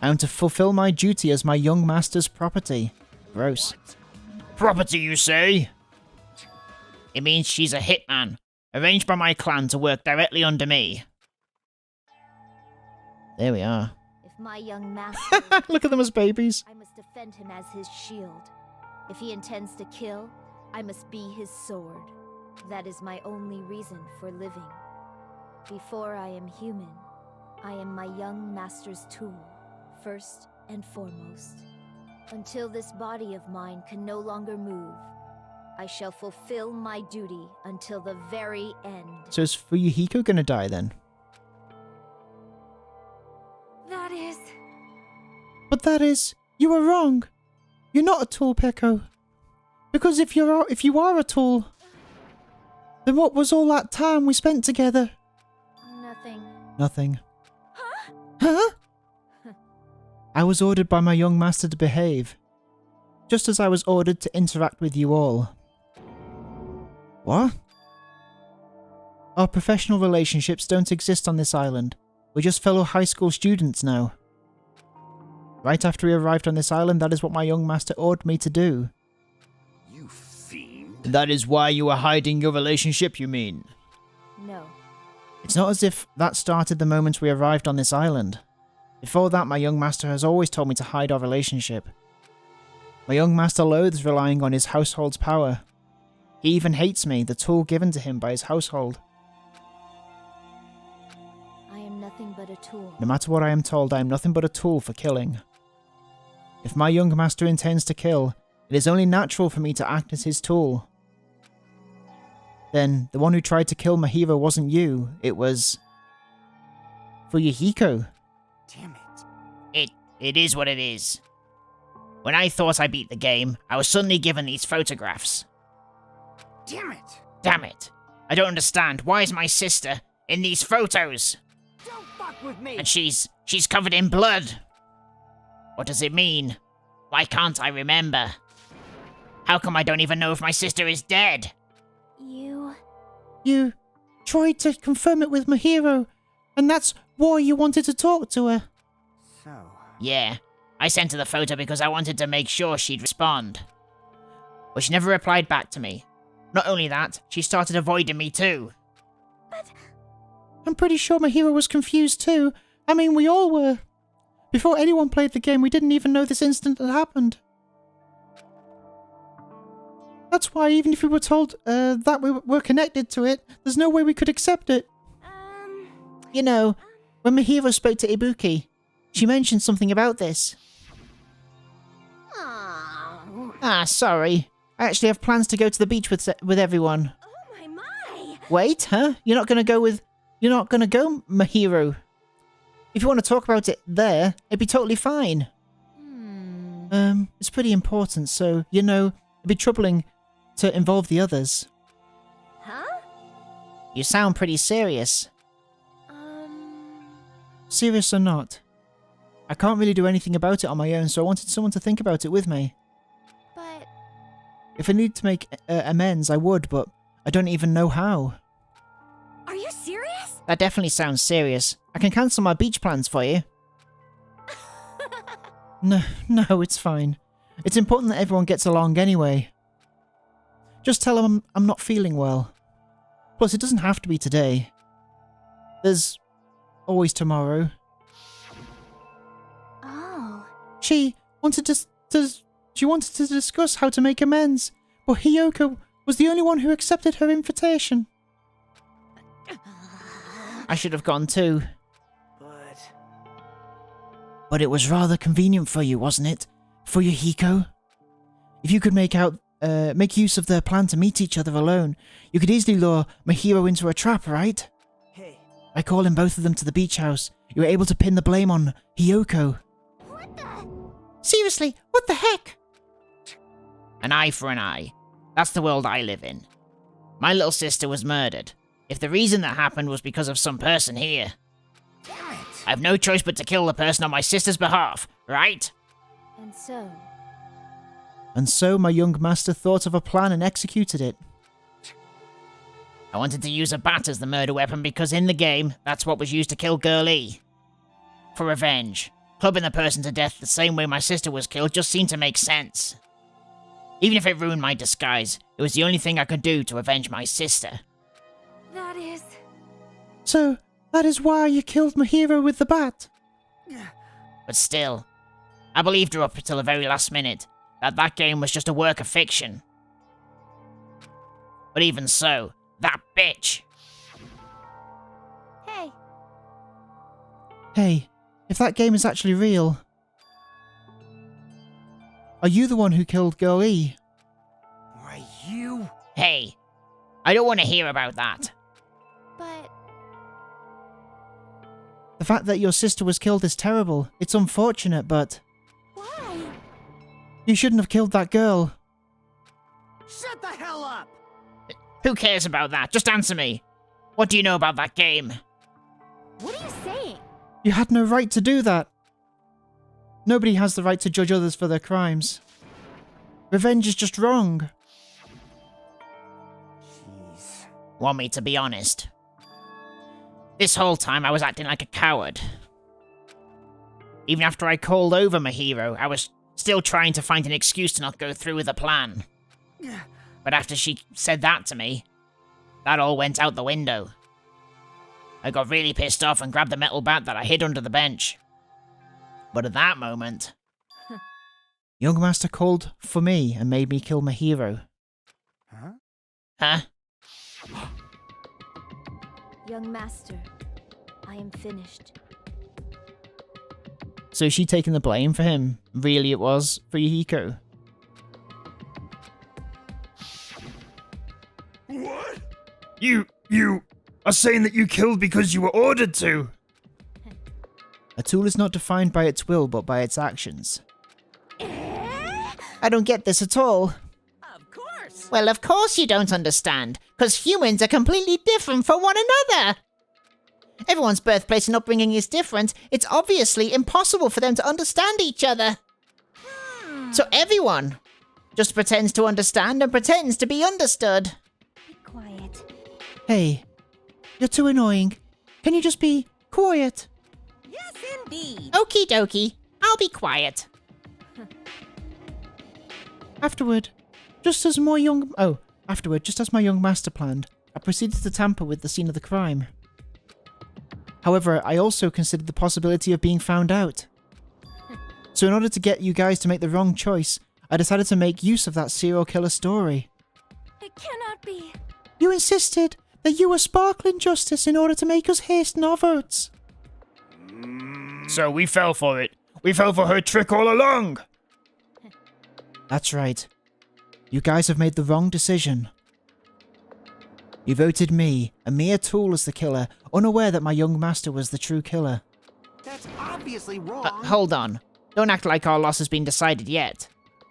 I am to fulfill my duty as my young master's property. Gross. Property, you say? It means she's a hitman, arranged by my clan to work directly under me. There we are. If my young master... Look at them as babies. I must defend him as his shield. If he intends to kill, I must be his sword. That is my only reason for living. Before I am human, I am my young master's tool, first and foremost. Until this body of mine can no longer move, I shall fulfill my duty until the very end. So is Fuyuhiko gonna die then? that is... But that is... You are wrong. You're not a tool, Pecco. Because if you are a tool, then what was all that time we spent together? Nothing. Nothing. Huh? I was ordered by my young master to behave. Just as I was ordered to interact with you all. What? Our professional relationships don't exist on this island. We're just fellow high school students now. Right after we arrived on this island, that is what my young master ordered me to do. You fiend. That is why you were hiding your relationship, you mean? No. It's not as if that started the moment we arrived on this island. Before that, my young master has always told me to hide our relationship. My young master loathes relying on his household's power. He even hates me, the tool given to him by his household. I am nothing but a tool. No matter what I am told, I am nothing but a tool for killing. If my young master intends to kill, it is only natural for me to act as his tool. Then, the one who tried to kill my hero wasn't you, it was... Fuyuhiko. Damn it. It is what it is. When I thought I beat the game, I was suddenly given these photographs. Damn it. Damn it. I don't understand. Why is my sister in these photos? Don't fuck with me. And she's covered in blood. What does it mean? Why can't I remember? How come I don't even know if my sister is dead? You tried to confirm it with Mahiro, and that's why you wanted to talk to her. So, Yeah, I sent her the photo because I wanted to make sure she'd respond. But she never replied back to me. Not only that, she started avoiding me too. I'm pretty sure Mahiro was confused too. I mean, we all were. Before anyone played the game, we didn't even know this incident had happened. That's why even if we were told that we were connected to it, there's no way we could accept it. You know, when Mahiro spoke to Ibuki, she mentioned something about this. Ah, sorry. I actually have plans to go to the beach with everyone. Oh my! Wait, huh? You're not gonna go, Mahiro? If you want to talk about it there, it'd be totally fine. It's pretty important, so, you know, it'd be troubling to involve the others. Huh? You sound pretty serious. Serious or not, I can't really do anything about it on my own, so I wanted someone to think about it with me. But... If I need to make amends, I would, but I don't even know how. Are you serious? That definitely sounds serious. I can cancel my beach plans for you. No, it's fine. It's important that everyone gets along anyway. Just tell them I'm not feeling well. Plus, it doesn't have to be today. There's always tomorrow. Oh. She wanted to discuss how to make amends, but Hiyoko was the only one who accepted her invitation. I should have gone too. But it was rather convenient for you, wasn't it? For your Hiko? If you could make use of their plan to meet each other alone, you could easily lure Mahiro into a trap, right? hey. By calling both of them to the beach house, you were able to pin the blame on Hiyoko. What the... Seriously, what the heck? An eye for an eye. That's the world I live in. My little sister was murdered. If the reason that happened was because of some person here, Damn it. I have no choice but to kill the person on my sister's behalf, right? And so my young master thought of a plan and executed it. I wanted to use a bat as the murder weapon because in the game, that's what was used to kill Girl E. For revenge. Clubbing the person to death the same way my sister was killed just seemed to make sense. Even if it ruined my disguise, it was the only thing I could do to avenge my sister. That is... So, that is why you killed Mahiro with the bat? But still, I believed her up until the very last minute that game was just a work of fiction. But even so, that bitch! Hey. Hey, if that game is actually real, are you the one who killed Girl E? Why, you... Hey, I don't want to hear about that. But... The fact that your sister was killed is terrible. It's unfortunate, but... Why? You shouldn't have killed that girl. Shut the hell up! Who cares about that? Just answer me. What do you know about that game? What are you saying? You had no right to do that. Nobody has the right to judge others for their crimes. Revenge is just wrong. Jeez. Want me to be honest? This whole time I was acting like a coward. Even after I called over Mahiro, I was still trying to find an excuse to not go through with the plan. But after she said that to me, that all went out the window. I got really pissed off and grabbed the metal bat that I hid under the bench. But at that moment... Young Master called for me and made me kill Mahiro. Huh? Young Master, I am finished. So is she taking the blame for him? Really it was for Yuhiko? What? You are saying that you killed because you were ordered to? A tool is not defined by its will, but by its actions. I don't get this at all. Of course. Well, of course you don't understand, because humans are completely different from one another. Everyone's birthplace and upbringing is different. It's obviously impossible for them to understand each other. So everyone just pretends to understand and pretends to be understood. Be quiet. Hey, you're too annoying. Can you just be quiet? Yes, indeed. Okie dokie, I'll be quiet. Afterward, just as my young master planned, I proceeded to tamper with the scene of the crime. However, I also considered the possibility of being found out. So in order to get you guys to make the wrong choice, I decided to make use of that serial killer story. It cannot be. You insisted that you were sparkling justice in order to make us hasten our votes. So we fell for it. We fell for her trick all along. That's right. You guys have made the wrong decision. You voted me, a mere tool, as the killer, unaware that my young master was the true killer. That's obviously wrong. Hold on. Don't act like our loss has been decided yet.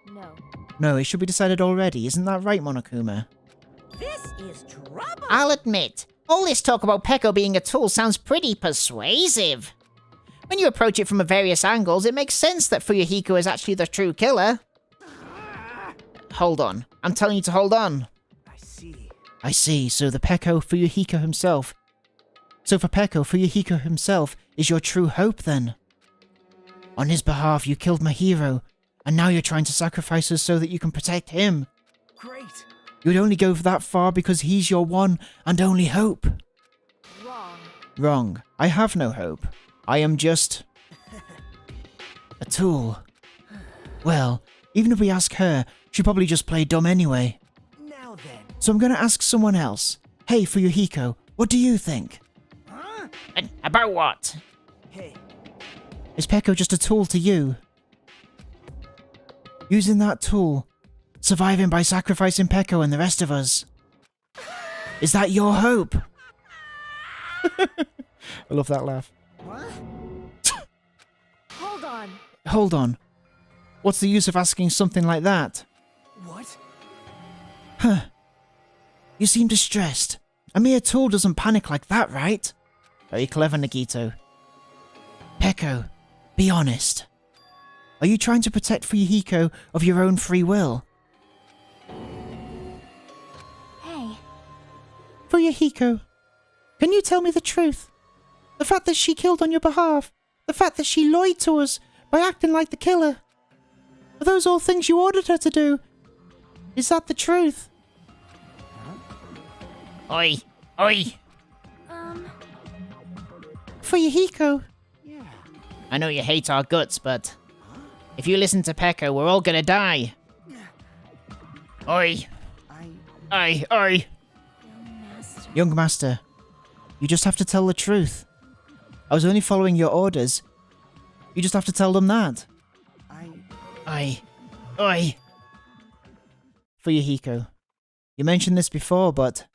No. No, it should be decided already, isn't that right, Monokuma? This is trouble. I'll admit, all this talk about Peko being a tool sounds pretty persuasive. When you approach it from various angles, it makes sense that Fuyuhiko is actually the true killer. Hold on. I'm telling you to hold on. I see, so the Peko Fuyuhiko himself. So for Peko, Fuyuhiko himself is your true hope then? On his behalf, you killed my hero, and now you're trying to sacrifice us so that you can protect him. Great. You'd only go that far because he's your one and only hope. Wrong. Wrong. I have no hope. I am just... a tool. Well, even if we ask her, she'd probably just play dumb anyway. Now then. So I'm gonna ask someone else. Hey, Fuyuhiko, what do you think? Huh? About what? Hey. Is Peko just a tool to you? Using that tool, surviving by sacrificing Peko and the rest of us. Is that your hope? I love that laugh. What? Hold on. Hold on. What's the use of asking something like that? What? Huh. You seem distressed. A mere tool doesn't panic like that, right? Very clever, Nagito. Peko, be honest. Are you trying to protect Fuyuhiko of your own free will? Hey. Fuyuhiko, can you tell me the truth? The fact that she killed on your behalf, the fact that she lied to us by acting like the killer. Are those all things you ordered her to do? Is that the truth? Oi, oi. Fuyuhiko. Yeah. I know you hate our guts, but if you listen to Peko, we're all gonna die. Oi. Oi. Young master, you just have to tell the truth. I was only following your orders. You just have to tell them that. Oi. Fuyuhiko, you mentioned this before, but...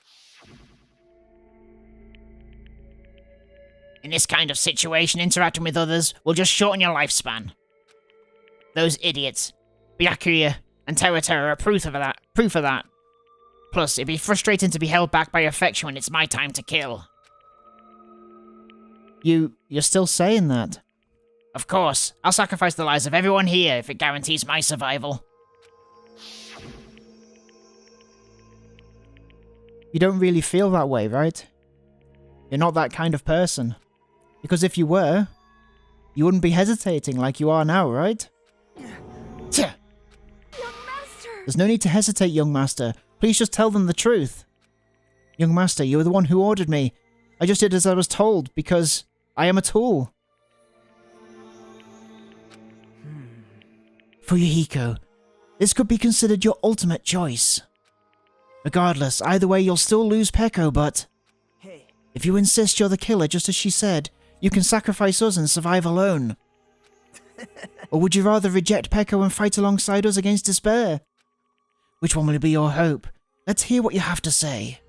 In this kind of situation, interacting with others will just shorten your lifespan. Those idiots, Byakuya and Terra are proof of that. Plus, it'd be frustrating to be held back by affection when it's my time to kill. You're still saying that? Of course, I'll sacrifice the lives of everyone here if it guarantees my survival. You don't really feel that way, right? You're not that kind of person. Because if you were, you wouldn't be hesitating like you are now, right? Tch. There's no need to hesitate, young master. Please just tell them the truth. Young master, you were the one who ordered me. I just did as I was told, because I am a tool. Fuyuhiko, this could be considered your ultimate choice. Regardless, either way you'll still lose Peko, but... Hey. If you insist you're the killer, just as she said, you can sacrifice us and survive alone. Or would you rather reject Peko and fight alongside us against despair? Which one will be your hope? Let's hear what you have to say.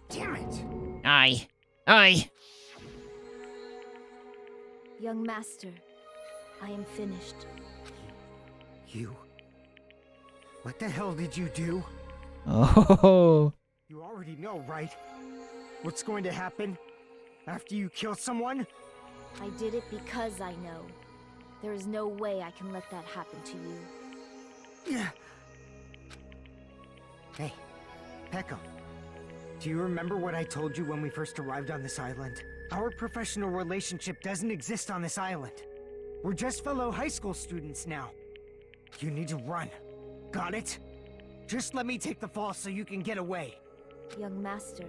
Damn it. Aye. Young master, I am finished. You? What the hell did you do? Oh. You already know, right? What's going to happen after you kill someone? I did it because I know. There is no way I can let that happen to you. Hey, Peko. Do you remember what I told you when we first arrived on this island? Our professional relationship doesn't exist on this island. We're just fellow high school students now. You need to run. Got it? Just let me take the fall so you can get away. Young master,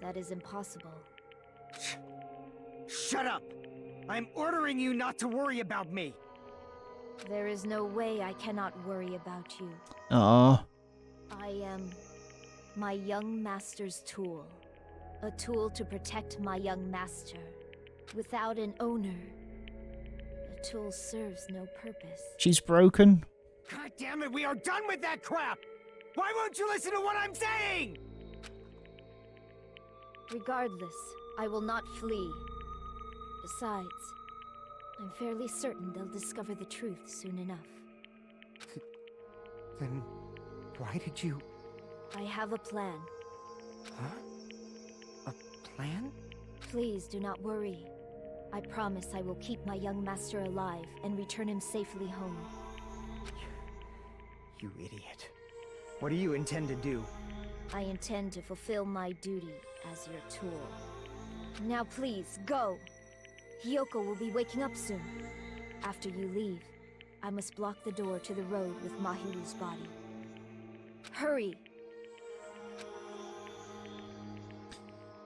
that is impossible. Shut up! I'm ordering you not to worry about me! There is no way I cannot worry about you. Oh. I am my young master's tool. A tool to protect my young master. Without an owner, the tool serves no purpose. She's broken. God damn it, we are done with that crap! Why won't you listen to what I'm saying? Regardless, I will not flee. Besides, I'm fairly certain they'll discover the truth soon enough. Then, why did you... I have a plan. Huh? A plan? Please do not worry. I promise I will keep my young master alive and return him safely home. You idiot. What do you intend to do? I intend to fulfill my duty as your tool. Now please, go! Hiyoko will be waking up soon. After you leave, I must block the door to the road with Mahiru's body. Hurry!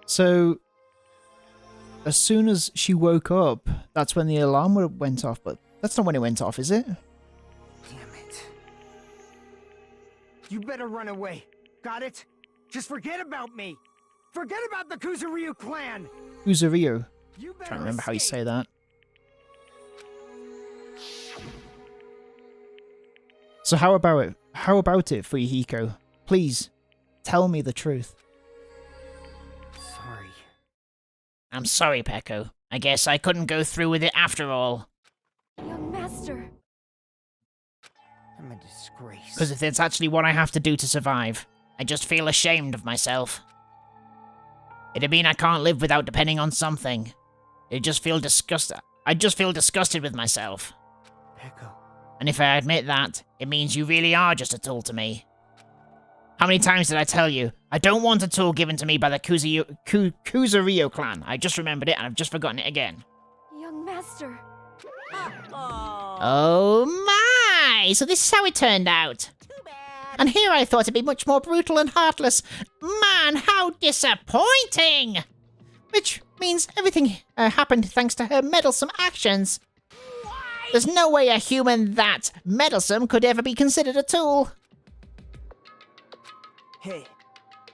So, as soon as she woke up, that's when the alarm went off, but that's not when it went off, is it? Damn it. You better run away. Got it? Just forget about me. Forget about the Kuzuryu clan. Kuzuryu. You better Trying to remember how you escape. say that. So how about it? How about it, Fuyuhiko? Please, tell me the truth. Sorry. I'm sorry, Peko. I guess I couldn't go through with it after all. Young master! I'm a disgrace. Because if it's actually what I have to do to survive, I just feel ashamed of myself. It'd mean I can't live without depending on something. I'd just feel disgusted with myself. Peko. And if I admit that, it means you really are just a tool to me. How many times did I tell you, I don't want a tool given to me by the Kuzuryu clan. I just remembered it and I've just forgotten it again. Young master! Oh my! So this is how it turned out. And here I thought it'd be much more brutal and heartless. Man, how disappointing! Which means everything happened thanks to her meddlesome actions. There's no way a human that meddlesome could ever be considered a tool. Hey.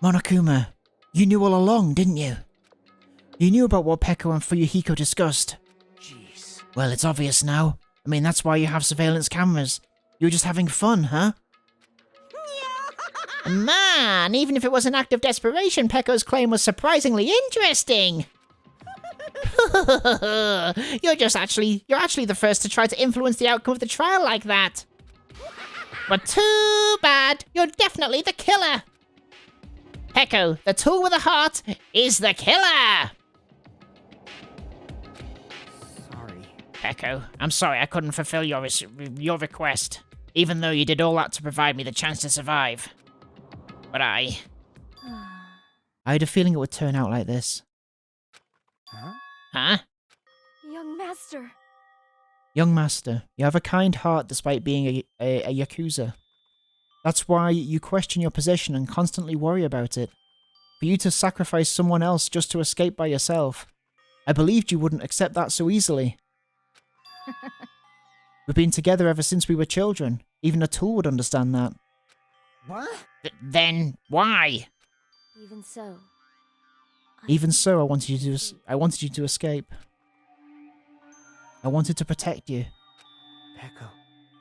Monokuma, you knew all along, didn't you? You knew about what Peko and Fuyuhiko discussed. Jeez. Well, it's obvious now. I mean, that's why you have surveillance cameras. You were just having fun, huh? Man, even if it was an act of desperation, Peko's claim was surprisingly interesting. You're actually the first to try to influence the outcome of the trial like that. But too bad, you're definitely the killer. Peko, the tool with a heart, is the killer. Sorry. Peko, I'm sorry I couldn't fulfill your request, even though you did all that to provide me the chance to survive. But I had a feeling it would turn out like this. Huh? Huh? Young master! Young master, you have a kind heart despite being a Yakuza. That's why you question your position and constantly worry about it. For you to sacrifice someone else just to escape by yourself. I believed you wouldn't accept that so easily. We've been together ever since we were children. Even a tool would understand that. What? Then why? Even so. Even so, I wanted you to escape. I wanted to protect you. Peko.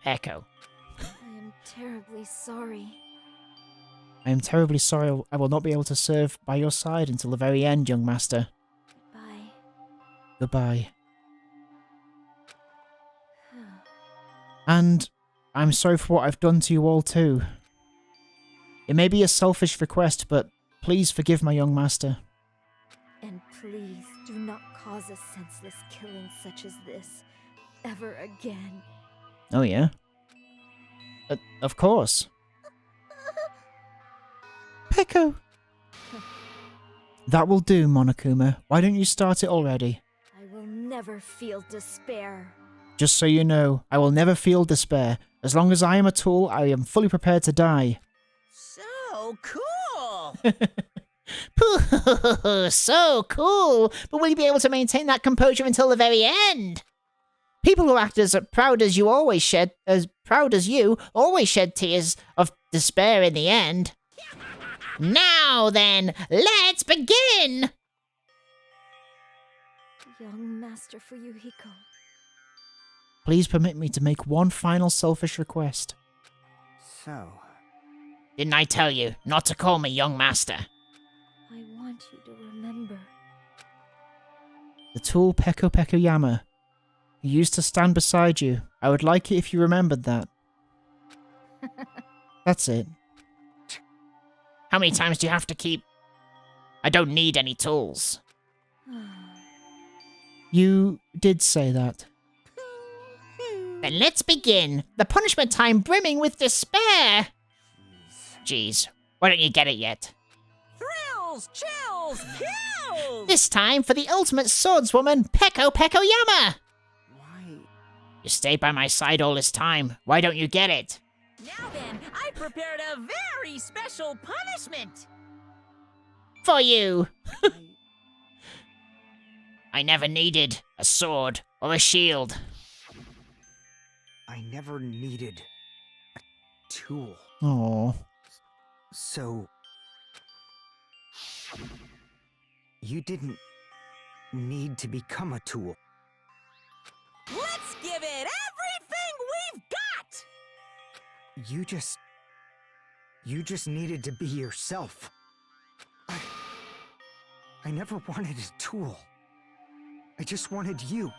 Peko. I am terribly sorry. I am terribly sorry I will not be able to serve by your side until the very end, young master. Bye. Goodbye. And I'm sorry for what I've done to you all too. It may be a selfish request, but please forgive my young master. And please do not cause a senseless killing such as this ever again. Oh yeah? Of course. Peko! That will do, Monokuma. Why don't you start it already? I will never feel despair. Just so you know, I will never feel despair. As long as I am a tool, I am fully prepared to die. So cool! So cool! But will you be able to maintain that composure until the very end? People who act as proud as you always shed tears of despair in the end. Now then, let's begin! Young Master Fuyuhiko. Please permit me to make one final selfish request. So, Didn't I tell you not to call me young master? I want you to remember. The tool Peko Pekoyama. He used to stand beside you. I would like it if you remembered that. That's it. How many times do you have to keep... I don't need any tools. You did say that. Then let's begin. The punishment time brimming with despair. Jeez, why don't you get it yet? Thrills, chills, kills! This time for the ultimate swordswoman, Peko Pekoyama! why? You stayed by my side all this time. Why don't you get it? Now then, I prepared a very special punishment! For you! I never needed a sword or a shield. I never needed a tool. Oh. So, you didn't need to become a tool. Let's give it everything we've got! You just needed to be yourself. I never wanted a tool. I just wanted you.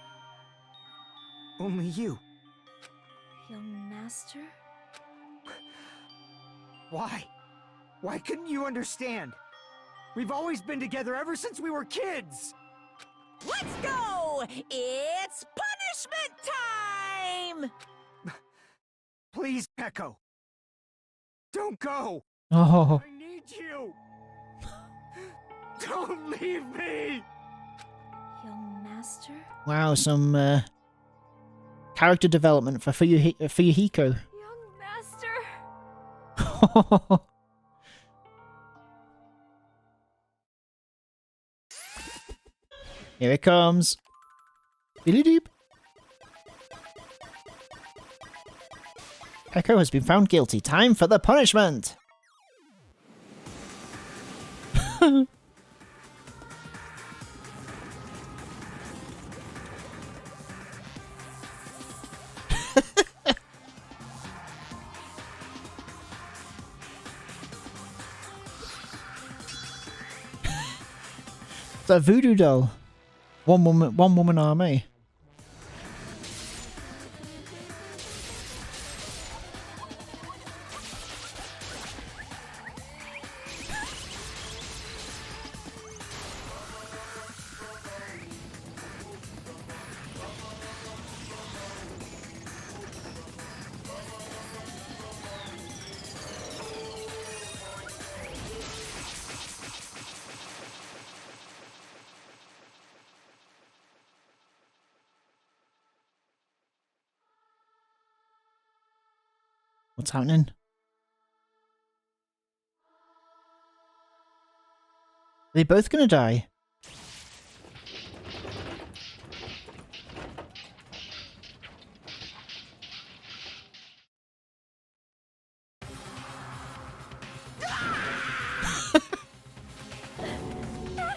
Only you. Young Master? Why? Why couldn't you understand? We've always been together ever since we were kids! Let's go! It's punishment time! Please, Peko. Don't go! Oh. I need you! Don't leave me! Young Master? Wow, some character development for Fuyuhiko. Young Master! Here it comes. Billy deep. Peko has been found guilty. Time for the punishment. It's a voodoo doll. One woman army. What's happening? Are they both gonna die?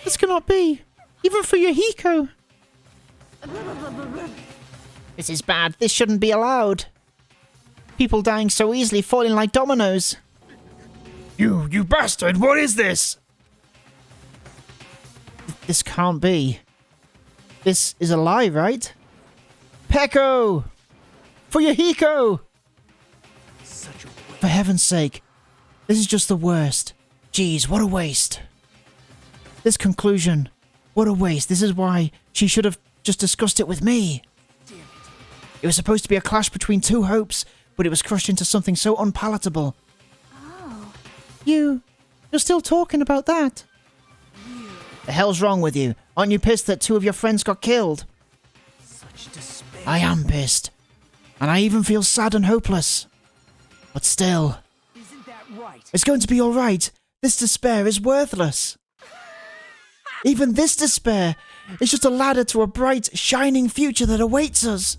This cannot be! Even for Yahiko! This is bad. This shouldn't be allowed. People dying so easily, falling like dominoes. You bastard! What is this? This can't be. This is a lie, right? Peko! Fuyuhiko! Such a waste. For heaven's sake. This is just the worst. Jeez, what a waste. This conclusion. What a waste. This is why she should have just discussed it with me. Damn it. It was supposed to be a clash between two hopes, but it was crushed into something so unpalatable. Oh. You're still talking about that? The hell's wrong with you? Aren't you pissed that 2 of your friends got killed? Such despair. I am pissed. And I even feel sad and hopeless. But still, Isn't that right? it's going to be alright. This despair is worthless. Even this despair is just a ladder to a bright, shining future that awaits us.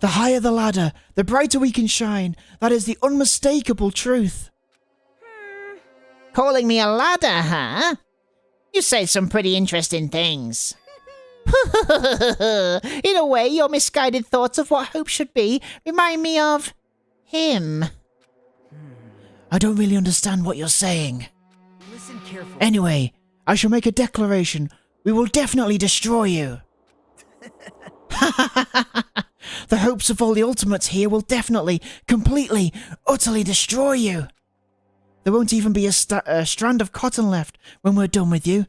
The higher the ladder, the brighter we can shine. That is the unmistakable truth. Calling me a ladder, huh? You say some pretty interesting things. In a way, your misguided thoughts of what hope should be remind me of him. I don't really understand what you're saying. Listen carefully. Anyway, I shall make a declaration. We will definitely destroy you. The hopes of all the ultimates here will definitely, completely, utterly destroy you. There won't even be a strand of cotton left when we're done with you.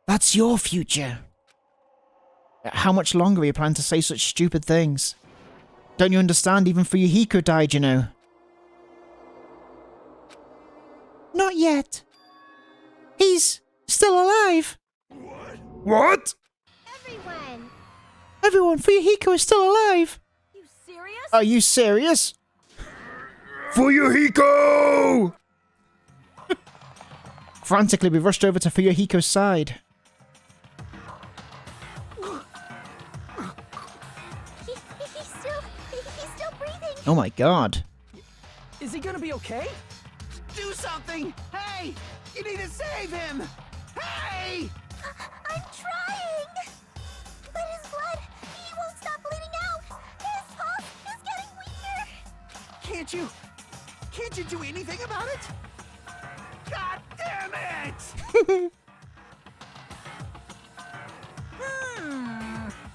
That's your future. How much longer are you planning to say such stupid things? Don't you understand? Even Fuyuhiko died, you know. Not yet. He's still alive. What? Everyone! Everyone, Fuyuhiko is still alive. You serious? Are you serious? Fuyuhiko! Frantically, we rushed over to Fuyuhiko's side. He's still breathing. Oh my god. Is he gonna be okay? Do something! Hey! You need to save him! Hey! I'm trying! But his blood, he won't stop bleeding out! His pulse is getting weaker! Can't you do anything about it? God damn it!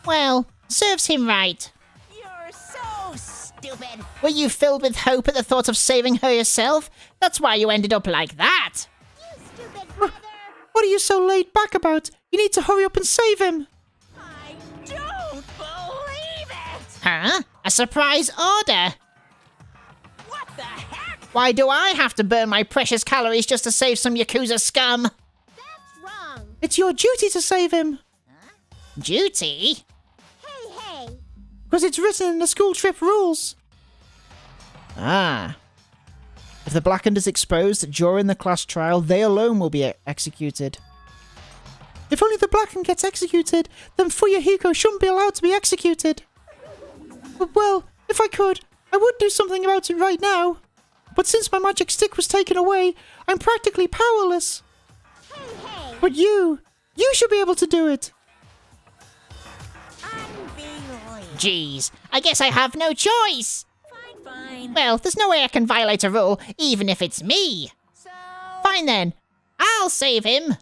Well, serves him right. You're so stupid. Were you filled with hope at the thought of saving her yourself? That's why you ended up like that. You stupid brother! What are you so laid back about? You need to hurry up and save him. I don't believe it. Huh? A surprise order? What the heck? Why do I have to burn my precious calories just to save some Yakuza scum? That's wrong! It's your duty to save him. Duty? Hey! Because it's written in the school trip rules. Ah. If the Blackened is exposed during the class trial, they alone will be executed. If only the Blackened gets executed, then Fuyuhiko shouldn't be allowed to be executed. Well, if I could, I would do something about it right now. But since my magic stick was taken away, I'm practically powerless. Hey! But you should be able to do it. Unbelievable. Jeez, I guess I have no choice. Fine. Well, there's no way I can violate a rule, even if it's me. So, Fine then, I'll save him.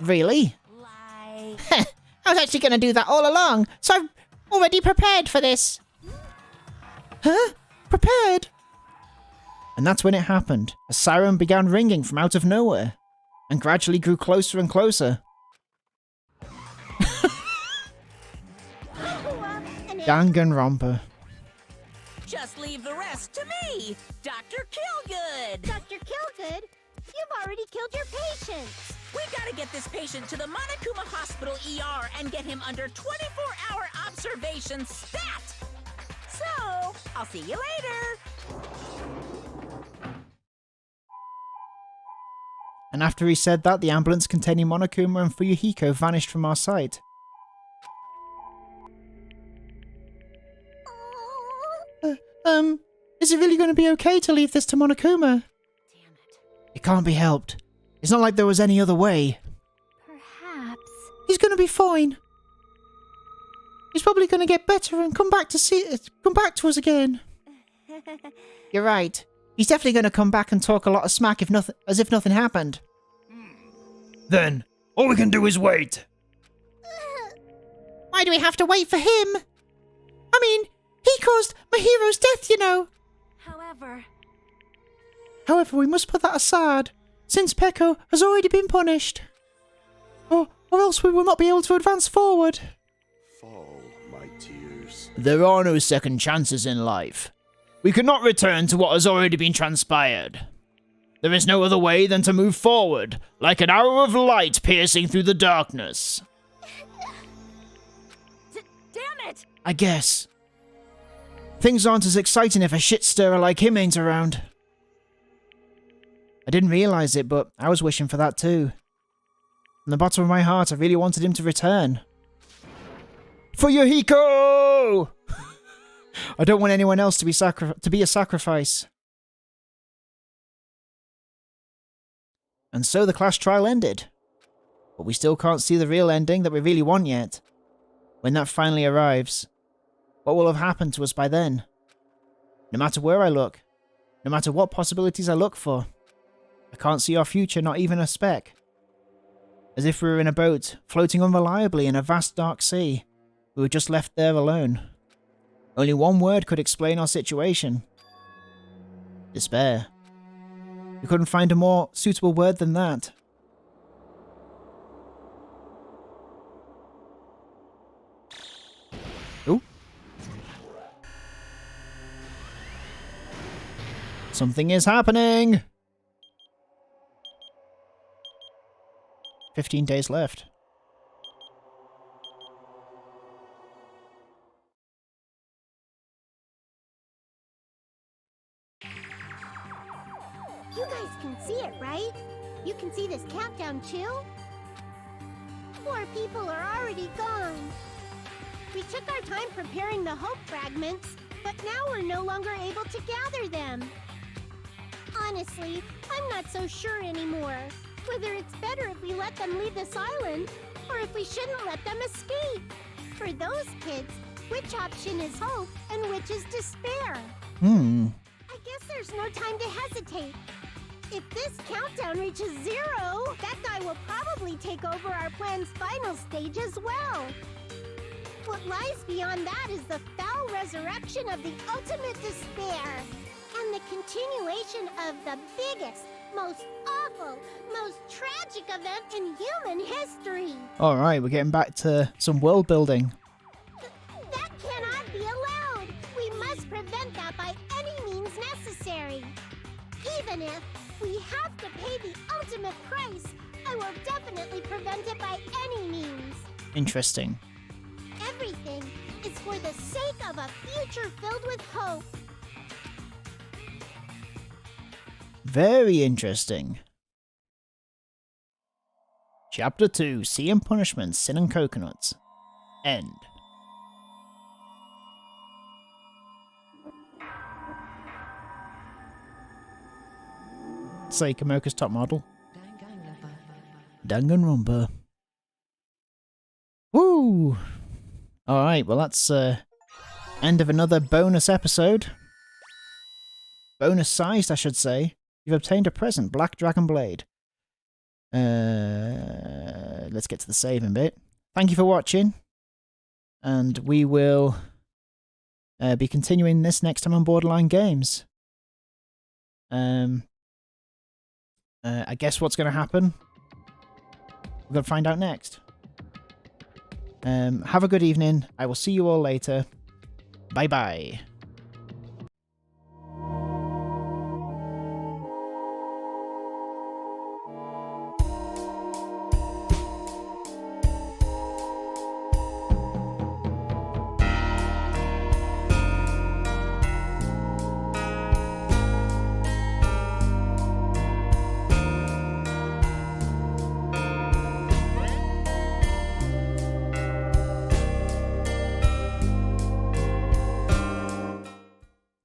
Really? like, I was actually going to do that all along, so I've already prepared for this. Huh? Prepared? And that's when it happened. A siren began ringing from out of nowhere, and gradually grew closer and closer. Danganronpa. just leave the rest to me, Dr. Killgood. Dr. Killgood, you've already killed your patients! We gotta get this patient to the Monokuma Hospital ER and get him under 24-hour observation stat. So, I'll see you later. And after he said that, the ambulance containing Monokuma and Fuyuhiko vanished from our sight. Is it really going to be okay to leave this to Monokuma? Damn it. It can't be helped. It's not like there was any other way. Perhaps. He's going to be fine. He's probably going to get better and come back to us again. You're right. He's definitely going to come back and talk a lot of smack as if nothing happened. Then, all we can do is wait. Why do we have to wait for him? I mean, he caused Mahiro's death, you know. However, we must put that aside, since Peko has already been punished. Or else we will not be able to advance forward. Fall, my tears. There are no second chances in life. We cannot return to what has already been transpired. There is no other way than to move forward, like an arrow of light piercing through the darkness. Damn it! I guess. Things aren't as exciting if a shit stirrer like him ain't around. I didn't realise it, but I was wishing for that too. From the bottom of my heart, I really wanted him to return. For Yohiko! I don't want anyone else to be a sacrifice. And so the class trial ended. But we still can't see the real ending that we really want yet. When that finally arrives, what will have happened to us by then? No matter where I look, no matter what possibilities I look for, I can't see our future, not even a speck. As if we were in a boat, floating unreliably in a vast dark sea. We were just left there alone. Only one word could explain our situation. Despair. We couldn't find a more suitable word than that. Ooh. Something is happening! 15 days left. You guys can see it, right? You can see this countdown too? 4 people are already gone. We took our time preparing the hope fragments, but now we're no longer able to gather them. Honestly, I'm not so sure anymore. Whether it's better if we let them leave this island, or if we shouldn't let them escape. For those kids, which option is hope and which is despair? I guess there's no time to hesitate. If this countdown reaches 0, that guy will probably take over our plan's final stage as well. What lies beyond that is the foul resurrection of the ultimate despair, and the continuation of the biggest, most awful, most tragic event in human history. Alright, we're getting back to some world building. That cannot be allowed. We must prevent that by any means necessary. Even if we have to pay the ultimate price, I will definitely prevent it by any means. Interesting. Everything is for the sake of a future filled with hope. Very interesting. Chapter 2, Sea and Punishment, Sin and Coconuts. End. Say Kamoka's top model. Danganronpa. Woo! Alright, well that's end of another bonus episode. Bonus sized, I should say. You've obtained a present, Black Dragon Blade. Let's get to the saving bit. Thank you for watching. And we will be continuing this next time on Borderline Games. I guess what's going to happen, we're going to find out next. Have a good evening. I will see you all later. Bye-bye.